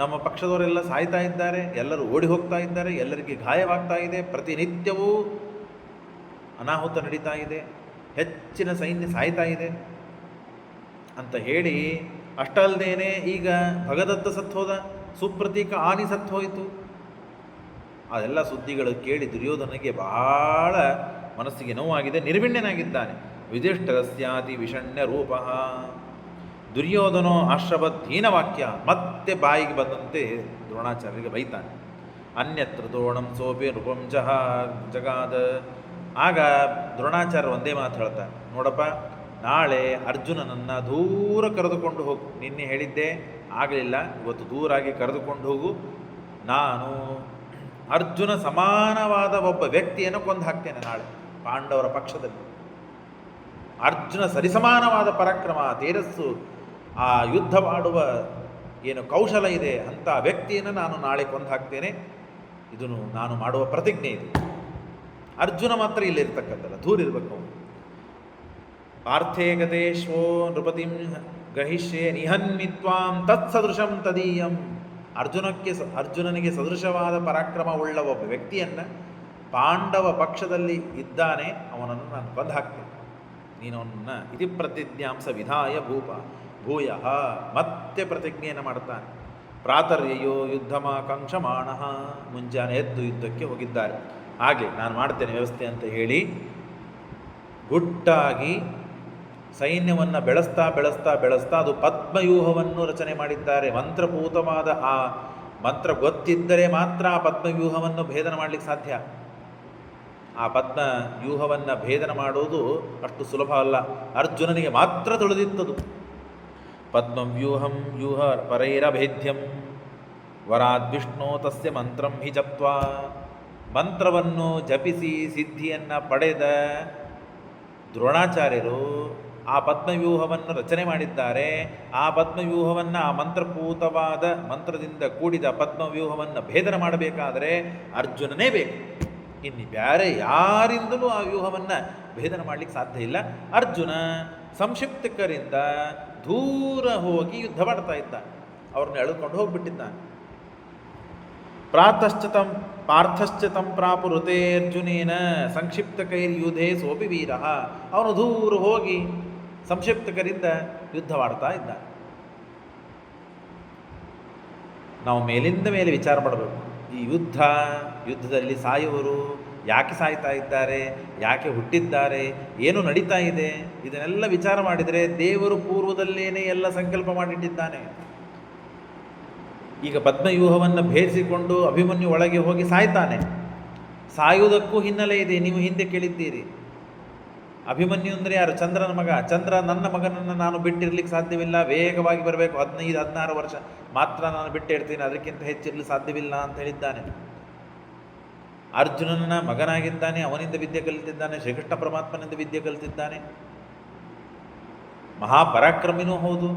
ನಮ್ಮ ಪಕ್ಷದವರೆಲ್ಲ ಸಾಯ್ತಾ ಇದ್ದಾರೆ, ಎಲ್ಲರೂ ಓಡಿ ಹೋಗ್ತಾ ಇದ್ದಾರೆ, ಎಲ್ಲರಿಗೆ ಗಾಯವಾಗ್ತಾ ಇದೆ, ಪ್ರತಿನಿತ್ಯವೂ ಅನಾಹುತ ನಡೀತಾ ಇದೆ, ಹೆಚ್ಚಿನ ಸೈನ್ಯ ಸಾಯ್ತಾ ಇದೆ ಅಂತ ಹೇಳಿ, ಅಷ್ಟಲ್ಲದೇನೆ ಈಗ ಭಗದತ್ತ ಸತ್ತೋದ, ಸುಪ್ರತೀಕ ಆನಿ ಸತ್ತೋಯಿತು. ಅದೆಲ್ಲ ಸುದ್ದಿಗಳು ಕೇಳಿ ದುರ್ಯೋಧನಿಗೆ ಬಹಳ ಮನಸ್ಸಿಗೆ ನೋವಾಗಿದೆ, ನಿರ್ವಿಣ್ಯನಾಗಿದ್ದಾನೆ. ಯುಧಿಷ್ಠಿರಸ್ಯಾತಿ ವಿಷಣ್ಯ ರೂಪ. ದುರ್ಯೋಧನೋ ಆಶ್ರವದ್ಹೀನ ವಾಕ್ಯ. ಮತ್ತೆ ಬಾಯಿಗೆ ಬಂದಂತೆ ದ್ರೋಣಾಚಾರ್ಯರಿಗೆ ಬೈತಾನೆ. ಅನ್ಯತ್ರ ದ್ರೋಣಂ ಸೋಪಿ ರೂಪಂ ಜಗಾದ. ಆಗ ದ್ರೋಣಾಚಾರ್ಯ ಒಂದೇ ಮಾತು ಹೇಳ್ತಾನೆ, ನೋಡಪ್ಪ, ನಾಳೆ ಅರ್ಜುನನನ್ನು ದೂರ ಕರೆದುಕೊಂಡು ಹೋಗು. ನಿನ್ನೆ ಹೇಳಿದ್ದೆ ಆಗಲಿಲ್ಲ, ಇವತ್ತು ದೂರಾಗಿ ಕರೆದುಕೊಂಡು ಹೋಗು. ನಾನು ಅರ್ಜುನ ಸಮಾನವಾದ ಒಬ್ಬ ವ್ಯಕ್ತಿಯನ್ನು ಕೊಂದು ಹಾಕ್ತೇನೆ ನಾಳೆ ಪಾಂಡವರ ಪಕ್ಷದಲ್ಲಿ. ಅರ್ಜುನ ಸರಿಸಮಾನವಾದ ಪರಾಕ್ರಮ, ತೇಜಸ್ಸು, ಆ ಯುದ್ಧ ಮಾಡುವ ಏನು ಕೌಶಲ ಇದೆ, ಅಂಥ ವ್ಯಕ್ತಿಯನ್ನು ನಾನು ನಾಳೆ ಕೊಂದು ಹಾಕ್ತೇನೆ. ಇದನ್ನು ನಾನು ಮಾಡುವ ಪ್ರತಿಜ್ಞೆ ಇದು. ಅರ್ಜುನ ಮಾತ್ರ ಇಲ್ಲಿರ್ತಕ್ಕಂಥಲ್ಲ, ದೂರ ಇರಬೇಕು. ಪಾರ್ಥೇ ಗತೇಶ್ವೋ ನೃಪತಿಂ ಗ್ರಹಿಷ್ಯೆ ನಿಹನ್ಮಿತ್ವಾಂ ತತ್ಸದೃಶಂ ತದೀಯಂ. ಅರ್ಜುನನಿಗೆ ಸದೃಶವಾದ ಪರಾಕ್ರಮ ಉಳ್ಳ ಒಬ್ಬ ವ್ಯಕ್ತಿಯನ್ನು ಪಾಂಡವ ಪಕ್ಷದಲ್ಲಿ ಇದ್ದಾನೆ, ಅವನನ್ನು ನಾನು ಕೊಂದು ಹಾಕ್ತೇನೆ. ನೀನು ಅವನನ್ನು ಇತಿ ಪ್ರತಿಜ್ಞಾಂಸ ವಿಧಾಯ ಭೂಯ. ಮತ್ತೆ ಪ್ರತಿಜ್ಞೆಯನ್ನು ಮಾಡ್ತಾನೆ. ಪ್ರಾತರ್ಯಯೋ ಯುದ್ಧಮಾಕಾಂಕ್ಷಮಾಣ. ಮುಂಜಾನೆ ಎದ್ದು ಯುದ್ಧಕ್ಕೆ ಹೋಗಿದ್ದಾರೆ. ಹಾಗೆ ನಾನು ಮಾಡ್ತೇನೆ ವ್ಯವಸ್ಥೆ ಅಂತ ಹೇಳಿ ಗುಟ್ಟಾಗಿ ಸೈನ್ಯವನ್ನು ಬೆಳೆಸ್ತಾ ಅದು ಪದ್ಮವ್ಯೂಹವನ್ನು ರಚನೆ ಮಾಡಿದ್ದಾರೆ. ಮಂತ್ರಪೂತವಾದ ಆ ಮಂತ್ರ ಗೊತ್ತಿದ್ದರೆ ಮಾತ್ರ ಆ ಪದ್ಮವ್ಯೂಹವನ್ನು ಭೇದನ ಮಾಡಲಿಕ್ಕೆ ಸಾಧ್ಯ. ಆ ಪದ್ಮವ್ಯೂಹವನ್ನು ಭೇದನ ಮಾಡುವುದು ಅಷ್ಟು ಸುಲಭ ಅಲ್ಲ, ಅರ್ಜುನನಿಗೆ ಮಾತ್ರ ತಿಳಿದಿತ್ತದು. ಪದ್ಮವ್ಯೂಹಂ ವ್ಯೂಹ ಪರೈರಭೇದ್ಯಂ ವರಾದ್ವಿಷ್ಣೋ ತಸ್ಯ ಮಂತ್ರಂ ಹಿ ಜಪ್ತ್ವಾ. ಮಂತ್ರವನ್ನು ಜಪಿಸಿ ಸಿದ್ಧಿಯನ್ನು ಪಡೆದ ದ್ರೋಣಾಚಾರ್ಯರು ಆ ಪದ್ಮವ್ಯೂಹವನ್ನು ರಚನೆ ಮಾಡಿದ್ದಾರೆ. ಆ ಪದ್ಮವ್ಯೂಹವನ್ನು, ಆ ಮಂತ್ರಪೂತವಾದ ಮಂತ್ರದಿಂದ ಕೂಡಿದ ಪದ್ಮವ್ಯೂಹವನ್ನು ಭೇದನ ಮಾಡಬೇಕಾದರೆ ಅರ್ಜುನನೇ ಬೇಕು. ಇನ್ನು ಬೇರೆ ಯಾರಿಂದಲೂ ಆ ವ್ಯೂಹವನ್ನು ಭೇದನ ಮಾಡಲಿಕ್ಕೆ ಸಾಧ್ಯ ಇಲ್ಲ. ಅರ್ಜುನ ಸಂಕ್ಷಿಪ್ತಕರಿಂದ ದೂರ ಹೋಗಿ ಯುದ್ಧ ಮಾಡ್ತಾ ಇದ್ದ, ಅವ್ರನ್ನ ಎಳೆದುಕೊಂಡು ಹೋಗ್ಬಿಟ್ಟಿದ್ದಾನೆ. ಪಾರ್ಥಶ್ಚತಂ ಪ್ರಾಪುರುತೆ ಅರ್ಜುನೇನ ಸಂಕ್ಷಿಪ್ತಕೈರ್ಯುಧೇ ಸೋಪಿ ವೀರ. ಅವನು ದೂರ ಹೋಗಿ ಸಂಕ್ಷಿಪ್ತಕರಿಂದ ಯುದ್ಧವಾಡ್ತಾ ಇದ್ದ. ನಾವು ಮೇಲಿಂದ ಮೇಲೆ ವಿಚಾರ ಮಾಡಬೇಕು. ಈ ಯುದ್ಧದಲ್ಲಿ ಸಾಯುವರು ಯಾಕೆ ಸಾಯ್ತಾ ಇದ್ದಾರೆ, ಯಾಕೆ ಹುಟ್ಟಿದ್ದಾರೆ, ಏನು ನಡೀತಾ ಇದೆ, ಇದನ್ನೆಲ್ಲ ವಿಚಾರ ಮಾಡಿದರೆ ದೇವರು ಪೂರ್ವದಲ್ಲೇನೆ ಎಲ್ಲ ಸಂಕಲ್ಪ ಮಾಡಿಟ್ಟಿದ್ದಾನೆ. ಈಗ ಪದ್ಮವ್ಯೂಹವನ್ನು ಭೇದಿಸಿಕೊಂಡು ಅಭಿಮನ್ಯು ಒಳಗೆ ಹೋಗಿ ಸಾಯ್ತಾನೆ. ಸಾಯುವುದಕ್ಕೂ ಹಿನ್ನೆಲೆ ಇದೆ. ನೀವು ಹಿಂದೆ ಕೇಳಿದ್ದೀರಿ, ಅಭಿಮನ್ಯು ಅಂದರೆ ಯಾರು? ಚಂದ್ರನ ಮಗ. ಚಂದ್ರ ನನ್ನ ಮಗನನ್ನು ನಾನು ಬಿಟ್ಟಿರ್ಲಿಕ್ಕೆ ಸಾಧ್ಯವಿಲ್ಲ, ವೇಗವಾಗಿ ಬರಬೇಕು, 15-16 ವರ್ಷ ಮಾತ್ರ ನಾನು ಬಿಟ್ಟಿರ್ತೀನಿ, ಅದಕ್ಕಿಂತ ಹೆಚ್ಚಿರಲು ಸಾಧ್ಯವಿಲ್ಲ ಅಂತ ಹೇಳಿದ್ದಾನೆ. ಅರ್ಜುನನ ಮಗನಾಗಿದ್ದಾನೆ, ಅವನಿಂದ ವಿದ್ಯೆ ಕಲಿತಿದ್ದಾನೆ, ಶ್ರೀಕೃಷ್ಣ ಪರಮಾತ್ಮನಿಂದ ವಿದ್ಯೆ ಕಲಿತಿದ್ದಾನೆ, ಮಹಾಪರಾಕ್ರಮಿನೂ ಹೌದು,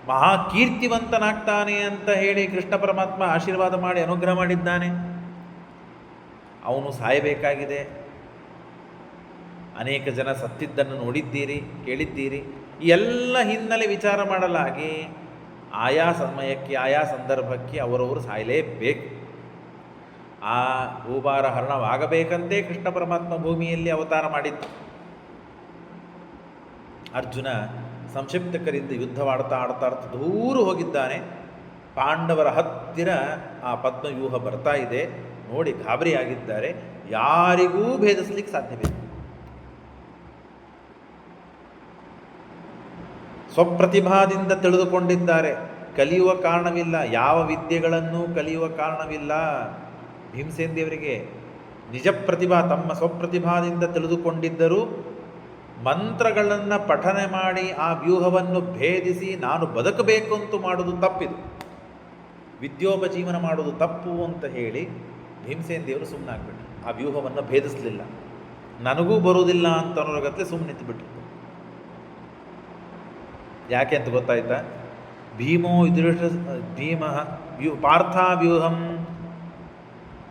ಮಹಾಕೀರ್ತಿವಂತನಾಗ್ತಾನೆ ಅಂತ ಹೇಳಿ ಕೃಷ್ಣ ಪರಮಾತ್ಮ ಆಶೀರ್ವಾದ ಮಾಡಿ ಅನುಗ್ರಹ ಮಾಡಿದ್ದಾನೆ. ಅವನು ಸಾಯಬೇಕಾಗಿದೆ. ಅನೇಕ ಜನ ಸತ್ತಿದ್ದನ್ನು ನೋಡಿದ್ದೀರಿ, ಕೇಳಿದ್ದೀರಿ. ಈ ಎಲ್ಲ ಹಿನ್ನೆಲೆ ವಿಚಾರ ಮಾಡಲಾಗಿ ಆಯಾ ಸಮಯಕ್ಕೆ ಆಯಾ ಸಂದರ್ಭಕ್ಕೆ ಅವರವರು ಸಾಯಲೇಬೇಕು. ಆ ಭೂಭಾರ ಹರಣವಾಗಬೇಕಂತೆ ಕೃಷ್ಣ ಪರಮಾತ್ಮ ಭೂಮಿಯಲ್ಲಿ ಅವತಾರ ಮಾಡಿದ್ದು. ಅರ್ಜುನ ಸಂಕ್ಷಿಪ್ತಕರಿಂದ ಯುದ್ಧವಾಡ್ತಾ ಆಡ್ತಾ ದೂರ ಹೋಗಿದ್ದಾನೆ. ಪಾಂಡವರ ಹತ್ತಿರ ಆ ಪದ್ಮವ್ಯೂಹ ಬರ್ತಾ ಇದೆ. ನೋಡಿ ಗಾಬರಿಯಾಗಿದ್ದಾರೆ. ಯಾರಿಗೂ ಭೇದಿಸಲಿಕ್ಕೆ ಸಾಧ್ಯವಿಲ್ಲ. ಸ್ವಪ್ರತಿಭಾದಿಂದ ತಿಳಿದುಕೊಂಡಿದ್ದಾರೆ. ಕಲಿಯುವ ಕಾರಣವಿಲ್ಲ, ಯಾವ ವಿದ್ಯೆಗಳನ್ನು ಕಲಿಯುವ ಕಾರಣವಿಲ್ಲ. ಭೀಮಸೇನ ದೇವರಿಗೆ ನಿಜ ಪ್ರತಿಭಾ, ತಮ್ಮ ಸ್ವಪ್ರತಿಭಾದಿಂದ ತಿಳಿದುಕೊಂಡಿದ್ದರೂ ಮಂತ್ರಗಳನ್ನು ಪಠನೆ ಮಾಡಿ ಆ ವ್ಯೂಹವನ್ನು ಭೇದಿಸಿ ನಾನು ಬದುಕಬೇಕು ಅಂತೂ ಮಾಡೋದು ತಪ್ಪಿದು, ವಿದ್ಯೋಪಜೀವನ ಮಾಡೋದು ತಪ್ಪು ಅಂತ ಹೇಳಿ ಭೀಮಸೇನ ದೇವರು ಸುಮ್ಮನಾಗ್ಬಿಟ್ರು. ಆ ವ್ಯೂಹವನ್ನು ಭೇದಿಸಲಿಲ್ಲ. ನನಗೂ ಬರುವುದಿಲ್ಲ ಅಂತ ಅನ್ನೋಗತ್ತೆ ಸುಮ್ಮನೆ ನಿಂತುಬಿಟ್ರು. ಯಾಕೆ ಅಂತ ಗೊತ್ತಾಯ್ತಾ? ಭೀಮೋ ಭೀಮ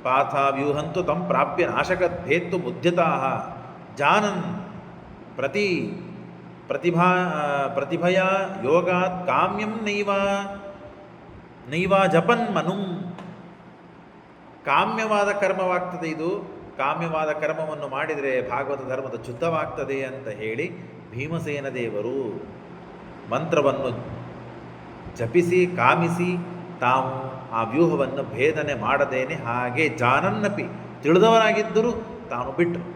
ಪಾರ್ಥಾವ್ಯೂಹಂತು ತಂ ಪ್ರಾಪ್ಯ ನಾಶಕದ್ಭೇತ್ತು ಮುದ್ಯತಾ ಜಾನನ್ ಪ್ರತಿಭಯ ಯೋಗಾತ್ ಕಾಮ್ಯಂ ನೈವ ಜಪನ್ ಮನುಂ. ಕಾಮ್ಯವಾದ ಕರ್ಮವಾಗ್ತದೆ ಇದು. ಕಾಮ್ಯವಾದ ಕರ್ಮವನ್ನು ಮಾಡಿದರೆ ಭಾಗವತ ಧರ್ಮದ ಚ್ಯುತವಾಗ್ತದೆ ಅಂತ ಹೇಳಿ ಭೀಮಸೇನ ದೇವರು ಮಂತ್ರವನ್ನು ಜಪಿಸಿ ಕಾಮಿಸಿ ತಾವು ಆ ವ್ಯೂಹವನ್ನು ಭೇದನೆ ಮಾಡದೇನೆ ಹಾಗೆ ಜಾನನ್ನಪಿ ತಿಳಿದವರಾಗಿದ್ದರೂ ತಾನು ಬಿಟ್ಟರು.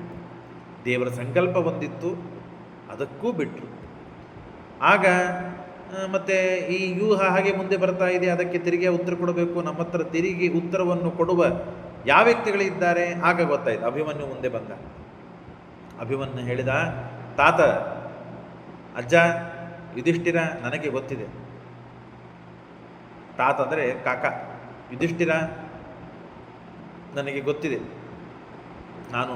ದೇವರ ಸಂಕಲ್ಪ ಹೊಂದಿತ್ತು, ಅದಕ್ಕೂ ಬಿಟ್ಟರು. ಆಗ ಮತ್ತೆ ಈ ವ್ಯೂಹ ಹಾಗೆ ಮುಂದೆ ಬರ್ತಾ ಇದೆ, ಅದಕ್ಕೆ ತಿರುಗಿ ಉತ್ತರ ಕೊಡಬೇಕು. ನಮ್ಮ ಹತ್ರ ತಿರುಗಿ ಉತ್ತರವನ್ನು ಕೊಡುವ ಯಾವ ವ್ಯಕ್ತಿಗಳಿದ್ದಾರೆ? ಆಗ ಗೊತ್ತಾಯ್ತು. ಅಭಿಮನ್ಯು ಮುಂದೆ ಬಂದ. ಅಭಿಮನ್ಯು ಹೇಳಿದ, ತಾತ, ಅಜ್ಜ, ಯುಧಿಷ್ಠಿರ ನನಗೆ ಗೊತ್ತಿದೆ. ತಾತ ಅಂದರೆ ಕಾಕ. ಯುಧಿಷ್ಠಿರ ನನಗೆ ಗೊತ್ತಿದೆ, ನಾನು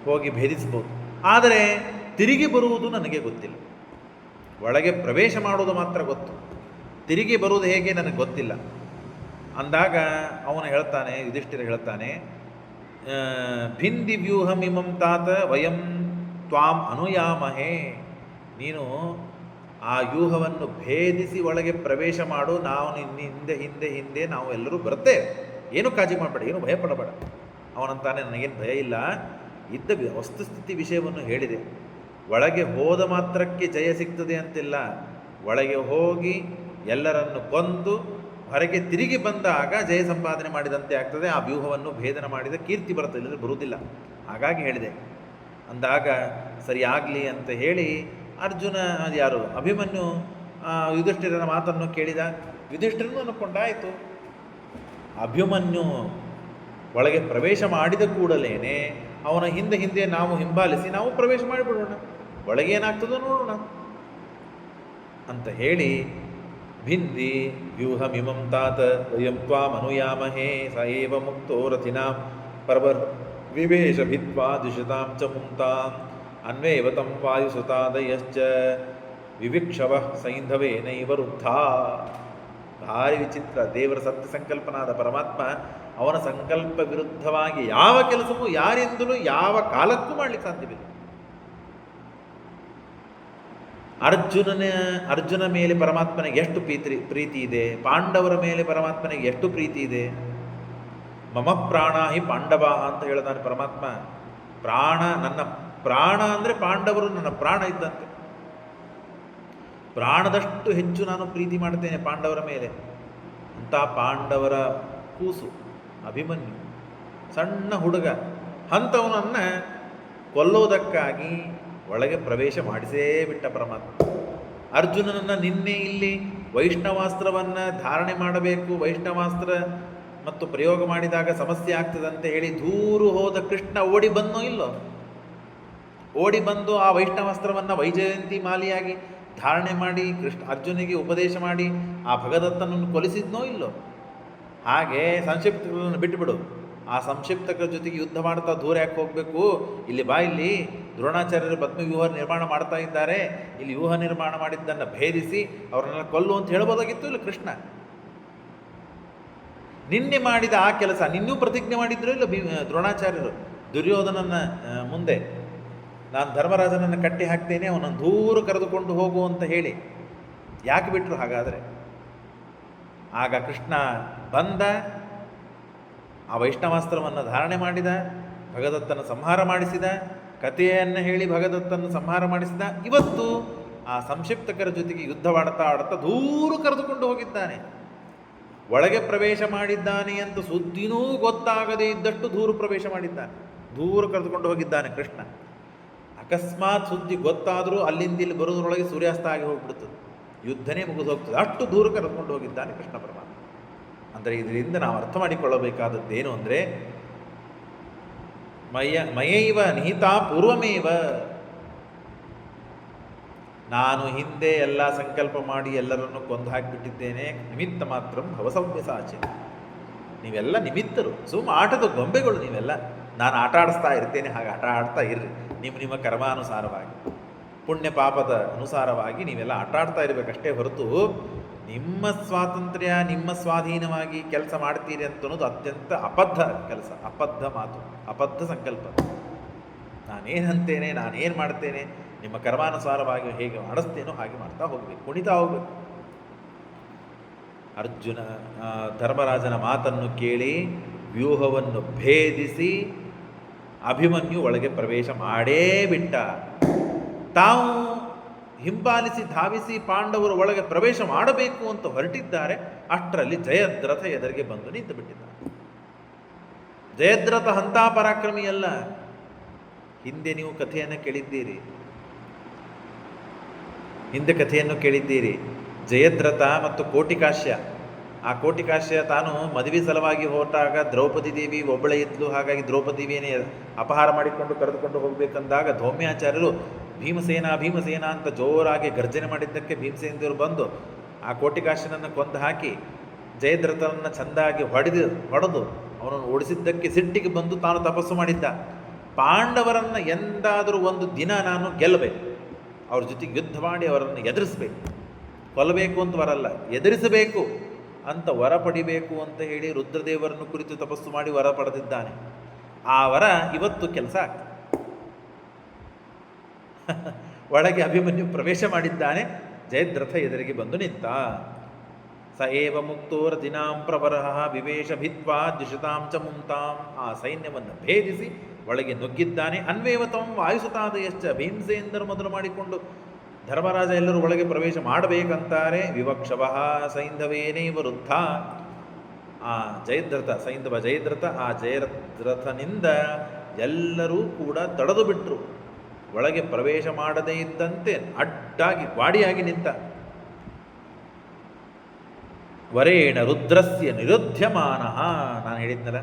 ಹೋಗಿ ಭೇದಿಸ್ಬೋದು. ಆದರೆ ತಿರುಗಿ ಬರುವುದು ನನಗೆ ಗೊತ್ತಿಲ್ಲ. ಒಳಗೆ ಪ್ರವೇಶ ಮಾಡುವುದು ಮಾತ್ರ ಗೊತ್ತು, ತಿರುಗಿ ಬರುವುದು ಹೇಗೆ ನನಗೆ ಗೊತ್ತಿಲ್ಲ ಅಂದಾಗ ಅವನು ಹೇಳ್ತಾನೆ, ಯುಧಿಷ್ಠಿರ ಹೇಳ್ತಾನೆ, ಭಿಂದಿ ವ್ಯೂಹಮಿಮಂ ತಾತ ವಯಂ ತ್ವಾಂ ಅನುಯಾಮಹೇ. ನೀನು ಆ ವ್ಯೂಹವನ್ನು ಭೇದಿಸಿ ಒಳಗೆ ಪ್ರವೇಶ ಮಾಡು, ನಾವು ಹಿಂದೆ ಹಿಂದೆ ಹಿಂದೆ ನಾವು ಎಲ್ಲರೂ ಬರ್ತೇವೆ, ಏನು ಕಾಳಜಿ ಮಾಡಬೇಡ, ಏನು ಭಯಪಡಬೇಡ. ಅವನಂತಾನೆ, ನನಗೇನು ಭಯ ಇಲ್ಲ, ಇದ್ದ ವಸ್ತುಸ್ಥಿತಿ ವಿಷಯವನ್ನು ಹೇಳಿದೆ. ಒಳಗೆ ಹೋದ ಮಾತ್ರಕ್ಕೆ ಜಯ ಸಿಗ್ತದೆ ಅಂತಿಲ್ಲ. ಒಳಗೆ ಹೋಗಿ ಎಲ್ಲರನ್ನು ಕೊಂದು ಹೊರಗೆ ತಿರುಗಿ ಬಂದಾಗ ಜಯ ಸಂಪಾದನೆ ಮಾಡಿದಂತೆ ಆಗ್ತದೆ. ಆ ವ್ಯೂಹವನ್ನು ಭೇದನ ಮಾಡಿದ ಕೀರ್ತಿ ಬರ್ತದೆ, ಇಲ್ಲದ್ರೆ ಬರುವುದಿಲ್ಲ. ಹಾಗಾಗಿ ಹೇಳಿದೆ ಅಂದಾಗ ಸರಿ ಆಗಲಿ ಅಂತ ಹೇಳಿ ಅರ್ಜುನ, ಯಾರು ಅಭಿಮನ್ಯು, ಯುಧಿಷ್ಠಿರನ ಮಾತನ್ನು ಕೇಳಿದ. ಯುಧಿಷ್ಠಿರನು ಅನ್ಕೊಂಡಾಯಿತು. ಅಭಿಮನ್ಯು ಒಳಗೆ ಪ್ರವೇಶ ಮಾಡಿದ ಕೂಡಲೇ ಅವನ ಹಿಂದೆ ಹಿಂದೆ ನಾವು ಹಿಂಬಾಲಿಸಿ ನಾವು ಪ್ರವೇಶ ಮಾಡಿಬಿಡೋಣ, ಒಳಗೇನಾಗ್ತದೋ ನೋಡೋಣ ಅಂತ ಹೇಳಿ ಭಿಂದಿ ವ್ಯೂಹಮಿಮಂ ತಾತ ವಯಂ ತ್ವಾಮನುಯಾಮಹೇ ಸ ಏವ ಮುಕ್ತೋ ರಥಿನಾಂ ಪರ್ವರ್ ವಿವೇಶ ಭಿತ್ವಾ ದಿಶತಾಂ ಚ ಮುಂತಾಂ ಅನ್ವೇವತಂ ವಾಯುಸುತಾದಯಶ್ಚ ವಿವಿಕ್ಷವಃ ಸೈಂಧವೇನೈವ ವೃದ್ಧಾ. ಭಾರಿ ವಿಚಿತ್ರ. ದೇವರ ಸತ್ಯ ಸಂಕಲ್ಪನಾದ ಪರಮಾತ್ಮ ಅವನ ಸಂಕಲ್ಪ ವಿರುದ್ಧವಾಗಿ ಯಾವ ಕೆಲಸವೂ ಯಾರಿಂದಲೂ ಯಾವ ಕಾಲಕ್ಕೂ ಮಾಡಲಿಕ್ಕೆ ಸಾಧ್ಯವಿಲ್ಲ. ಅರ್ಜುನ ಮೇಲೆ ಪರಮಾತ್ಮನಿಗೆ ಎಷ್ಟು ಪ್ರೀತಿ ಇದೆ, ಪಾಂಡವರ ಮೇಲೆ ಪರಮಾತ್ಮನಿಗೆ ಎಷ್ಟು ಪ್ರೀತಿ ಇದೆ. ಮಮ ಪ್ರಾಣ ಹಿ ಪಾಂಡವ ಅಂತ ಹೇಳಿದಾನೆ ಪರಮಾತ್ಮ. ಪ್ರಾಣ, ನನ್ನ ಪ್ರಾಣ ಅಂದರೆ ಪಾಂಡವರು ನನ್ನ ಪ್ರಾಣ ಇದ್ದಂತೆ. ಪ್ರಾಣದಷ್ಟು ಹೆಚ್ಚು ನಾನು ಪ್ರೀತಿ ಮಾಡ್ತೇನೆ ಪಾಂಡವರ ಮೇಲೆ ಅಂತ. ಪಾಂಡವರ ಕೂಸು ಅಭಿಮನ್ಯು, ಸಣ್ಣ ಹುಡುಗ, ಅಂಥವನನ್ನು ಕೊಲ್ಲೋದಕ್ಕಾಗಿ ಒಳಗೆ ಪ್ರವೇಶ ಮಾಡಿಸೇ ಬಿಟ್ಟ ಪರಮಾತ್ಮ. ಅರ್ಜುನನನ್ನು ನಿನ್ನೆ ಇಲ್ಲಿ ವೈಷ್ಣವಾಸ್ತ್ರವನ್ನು ಧಾರಣೆ ಮಾಡಬೇಕು, ವೈಷ್ಣವಾಸ್ತ್ರ ಮತ್ತು ಪ್ರಯೋಗ ಮಾಡಿದಾಗ ಸಮಸ್ಯೆ ಆಗ್ತದೆ ಅಂತ ಹೇಳಿ ದೂರು ಹೋದ ಕೃಷ್ಣ ಓಡಿ ಬಂದೋ ಇಲ್ಲೋ? ಓಡಿ ಬಂದು ಆ ವೈಷ್ಣವಾಸ್ತ್ರವನ್ನು ವೈಜಯಂತಿ ಮಾಲಿಯಾಗಿ ಧಾರಣೆ ಮಾಡಿ ಅರ್ಜುನಿಗೆ ಉಪದೇಶ ಮಾಡಿ ಆ ಭಗದತ್ತನನ್ನು ಕೊಲಿಸಿದ್ನೋ ಇಲ್ಲೋ? ಹಾಗೆ ಸಂಕ್ಷಿಪ್ತಗಳನ್ನು ಬಿಟ್ಟುಬಿಡು. ಆ ಸಂಕ್ಷಿಪ್ತಕರ ಜೊತೆಗೆ ಯುದ್ಧ ಮಾಡ್ತಾ ದೂರ ಯಾಕೆ ಹೋಗಬೇಕು? ಇಲ್ಲಿ ಬಾ, ಇಲ್ಲಿ ದ್ರೋಣಾಚಾರ್ಯರು ಪದ್ಮವ್ಯೂಹ ನಿರ್ಮಾಣ ಮಾಡ್ತಾ ಇದ್ದಾರೆ, ಇಲ್ಲಿ ವ್ಯೂಹ ನಿರ್ಮಾಣ ಮಾಡಿದ್ದನ್ನು ಭೇದಿಸಿ ಅವರನ್ನೆಲ್ಲ ಕೊಲ್ಲು ಅಂತ ಹೇಳ್ಬೋದಾಗಿತ್ತು ಇಲ್ಲ ಕೃಷ್ಣ? ನಿನ್ನೆ ಮಾಡಿದ ಆ ಕೆಲಸ ನಿನ್ನೂ ಪ್ರತಿಜ್ಞೆ ಮಾಡಿದ್ರು ಇಲ್ಲ ದ್ರೋಣಾಚಾರ್ಯರು ದುರ್ಯೋಧನನ ಮುಂದೆ, ನಾನು ಧರ್ಮರಾಜನನ್ನು ಕಟ್ಟಿ ಹಾಕ್ತೇನೆ, ಅವನನ್ನು ದೂರ ಕರೆದುಕೊಂಡು ಹೋಗು ಅಂತ ಹೇಳಿ ಯಾಕೆ ಬಿಟ್ಟರು ಹಾಗಾದರೆ? ಆಗ ಕೃಷ್ಣ ಬಂದ, ಆ ವೈಷ್ಣವಾಸ್ತ್ರವನ್ನು ಧಾರಣೆ ಮಾಡಿದ, ಭಗದತ್ತನ ಸಂಹಾರ ಮಾಡಿಸಿದ, ಕಥೆಯನ್ನು ಹೇಳಿ ಭಗದತ್ತನ ಸಂಹಾರ ಮಾಡಿಸಿದ. ಇವತ್ತು ಆ ಸಂಕ್ಷಿಪ್ತಕರ ಜೊತೆಗೆ ಯುದ್ಧವಾಡ್ತಾ ಆಡ್ತಾ ದೂರ ಕರೆದುಕೊಂಡು ಹೋಗಿದ್ದಾನೆ. ಒಳಗೆ ಪ್ರವೇಶ ಮಾಡಿದ್ದಾನೆ ಅಂತ ಸುದ್ದಿನೂ ಗೊತ್ತಾಗದೇ ಇದ್ದಷ್ಟು ದೂರ ಪ್ರವೇಶ ಮಾಡಿದ್ದಾನೆ, ದೂರ ಕರೆದುಕೊಂಡು ಹೋಗಿದ್ದಾನೆ ಕೃಷ್ಣ. ಅಕಸ್ಮಾತ್ ಸುದ್ದಿ ಗೊತ್ತಾದರೂ ಅಲ್ಲಿಂದ ಇಲ್ಲಿ ಬರೋದ್ರೊಳಗೆ ಸೂರ್ಯಾಸ್ತ ಆಗಿ ಹೋಗ್ಬಿಡ್ತದೆ, ಯುದ್ಧನೇ ಮುಗಿದು ಹೋಗ್ತದೆ, ಅಷ್ಟು ದೂರ ಕರೆದುಕೊಂಡು ಹೋಗಿದ್ದಾನೆ ಕೃಷ್ಣ ಪರಮಾತ್ಮ. ಅಂದರೆ ಇದರಿಂದ ನಾವು ಅರ್ಥ ಮಾಡಿಕೊಳ್ಳಬೇಕಾದದ್ದೇನು ಅಂದರೆ, ಮಯೈವ ನಿಹಿತಾ ಪೂರ್ವಮೇವ, ನಾನು ಹಿಂದೆ ಎಲ್ಲ ಸಂಕಲ್ಪ ಮಾಡಿ ಎಲ್ಲರನ್ನು ಕೊಂದು ಹಾಕಿಬಿಟ್ಟಿದ್ದೇನೆ. ನಿಮಿತ್ತ ಮಾತ್ರ ಭವಸವ್ಯಸಾಚೆ, ನೀವೆಲ್ಲ ನಿಮಿತ್ತರು, ಆಟದ ಗೊಂಬೆಗಳು ನೀವೆಲ್ಲ. ನಾನು ಆಟ ಆಡಿಸ್ತಾ ಇರ್ತೇನೆ, ಹಾಗೆ ಆಟ ಆಡ್ತಾ ಇರ್ರಿ, ನಿಮ್ಮ ಕರ್ಮಾನುಸಾರವಾಗಿ, ಪುಣ್ಯ ಪಾಪದ ಅನುಸಾರವಾಗಿ ನೀವೆಲ್ಲ ಆಟ ಆಡ್ತಾ ಇರಬೇಕಷ್ಟೇ ಹೊರತು ನಿಮ್ಮ ಸ್ವಾತಂತ್ರ್ಯ ನಿಮ್ಮ ಸ್ವಾಧೀನವಾಗಿ ಕೆಲಸ ಮಾಡ್ತೀರಿ ಅಂತ ಅನ್ನೋದು ಅತ್ಯಂತ ಅಬದ್ಧ ಕೆಲಸ, ಅಬದ್ಧ ಮಾತು, ಅಬದ್ಧ ಸಂಕಲ್ಪ. ನಾನೇನಂತೇನೆ, ನಾನೇನು ಮಾಡ್ತೇನೆ, ನಿಮ್ಮ ಕರ್ಮಾನುಸಾರವಾಗಿ ಹೇಗೆ ಮಾಡಿಸ್ತೇನೋ ಹಾಗೆ ಮಾಡ್ತಾ ಹೋಗಬೇಕು, ಕುಣಿತಾ ಹೋಗಬೇಕು. ಅರ್ಜುನ ಧರ್ಮರಾಜನ ಮಾತನ್ನು ಕೇಳಿ ವ್ಯೂಹವನ್ನು ಭೇದಿಸಿ ಅಭಿಮನ್ಯು ಒಳಗೆ ಪ್ರವೇಶ ಮಾಡೇ ಬಿಟ್ಟ. ತಾವು ಹಿಂಬಾಲಿಸಿ ಧಾವಿಸಿ ಪಾಂಡವರು ಒಳಗೆ ಪ್ರವೇಶ ಮಾಡಬೇಕು ಅಂತ ಹೊರಟಿದ್ದಾರೆ. ಅಷ್ಟರಲ್ಲಿ ಜಯದ್ರಥ ಎದುರಿಗೆ ಬಂದು ನಿಂತು ಬಿಟ್ಟಿದ್ದಾರೆ. ಜಯದ್ರಥ ಹಂತ ಪರಾಕ್ರಮಿಯಲ್ಲ. ಹಿಂದೆ ನೀವು ಕಥೆಯನ್ನು ಕೇಳಿದ್ದೀರಿ, ಹಿಂದೆ ಕಥೆಯನ್ನು ಕೇಳಿದ್ದೀರಿ. ಜಯದ್ರಥ ಮತ್ತು ಕೋಟಿಕಾಶ್ಯ. ಆ ಕೋಟಿಕಾಶ್ಯ ತಾನು ಮದುವೆ ಸಲುವಾಗಿ ಹೊರಟಾಗ ದ್ರೌಪದಿ ದೇವಿ ಒಬ್ಬಳೇ ಇದ್ಲು, ಹಾಗಾಗಿ ದ್ರೌಪದಿ ದೇವಿಯನ್ನೇ ಅಪಹಾರ ಮಾಡಿಕೊಂಡು ಕರೆದುಕೊಂಡು ಹೋಗಬೇಕಂದಾಗ ಧೌಮ್ಯಾಚಾರ್ಯರು ಭೀಮಸೇನ ಭೀಮಸೇನ ಅಂತ ಜೋರಾಗಿ ಗರ್ಜನೆ ಮಾಡಿದ್ದಕ್ಕೆ ಭೀಮಸೇನ ದೇವರು ಬಂದು ಆ ಕೋಟಿಕಾಶ್ಯನನ್ನು ಕೊಂದು ಹಾಕಿ ಜಯದ್ರಥನನ್ನು ಚೆಂದಾಗಿ ಹೊಡೆದು ಅವನನ್ನು ಓಡಿಸಿದ್ದಕ್ಕೆ ಸಿಟ್ಟಿಗೆ ಬಂದು ತಾನು ತಪಸ್ಸು ಮಾಡಿದ್ದ. ಪಾಂಡವರನ್ನು ಎಂದಾದರೂ ಒಂದು ದಿನ ನಾನು ಗೆಲ್ಲಬೇಕು, ಅವ್ರ ಜೊತೆಗೆ ಯುದ್ಧ ಮಾಡಿ ಅವರನ್ನು ಎದುರಿಸಬೇಕು, ಕೊಲ್ಲಬೇಕು ಅಂತ ವರಲ್ಲ, ಎದುರಿಸಬೇಕು ಅಂತ ವರ ಪಡಿಬೇಕು ಅಂತ ಹೇಳಿ ರುದ್ರದೇವರನ್ನು ಕುರಿತು ತಪಸ್ಸು ಮಾಡಿ ವರ ಪಡೆದಿದ್ದಾನೆ. ಆ ವರ ಇವತ್ತು ಕೆಲಸ ಆಗ್ತದೆ. ಒಳಗೆ ಅಭಿಮನ್ಯು ಪ್ರವೇಶ ಮಾಡಿದ್ದಾನೆ. ಜಯದ್ರಥ ಎದುರಿಗೆ ಬಂದು ನಿಂತ. ಸ ಏವ ಮುಕ್ತೋರ ದಿನಾಂ ಪ್ರವರಃ ವಿವೇಶ ಭಿತ್ವಾ ದ್ವಿಷತಾಂ ಚ ಮುಂತಾಂ. ಆ ಸೈನ್ಯವನ್ನು ಭೇದಿಸಿ ಒಳಗೆ ನುಗ್ಗಿದ್ದಾನೆ. ಅನ್ವೇವತಂ ವಾಯುಸುತಾದಯಶ್ಚ, ಭೀಮಸೇಂದ್ರ ಮೊದಲು ಮಾಡಿಕೊಂಡು ಧರ್ಮರಾಜ ಎಲ್ಲರೂ ಒಳಗೆ ಪ್ರವೇಶ ಮಾಡಬೇಕಂತಾರೆ. ವಿವಕ್ಷವಃ ಸೈಂಧವೇನೈವ ವೃದ್ಧ. ಆ ಜಯದ್ರಥ, ಸೈಂಧವ ಜಯದ್ರಥ, ಆ ಜಯದ್ರಥನಿಂದ ಎಲ್ಲರೂ ಕೂಡ ತಡೆದು ಬಿಟ್ಟರು. ಒಳಗೆ ಪ್ರವೇಶ ಮಾಡದೇ ಇದ್ದಂತೆ ಅಡ್ಡಾಗಿ ವಾಡಿಯಾಗಿ ನಿಂತ. ವರೇಣ ರುದ್ರಸ್ಯ ನಿರುದ್ಯಮಾನ. ನಾನು ಹೇಳಿದ್ನಲ್ಲ,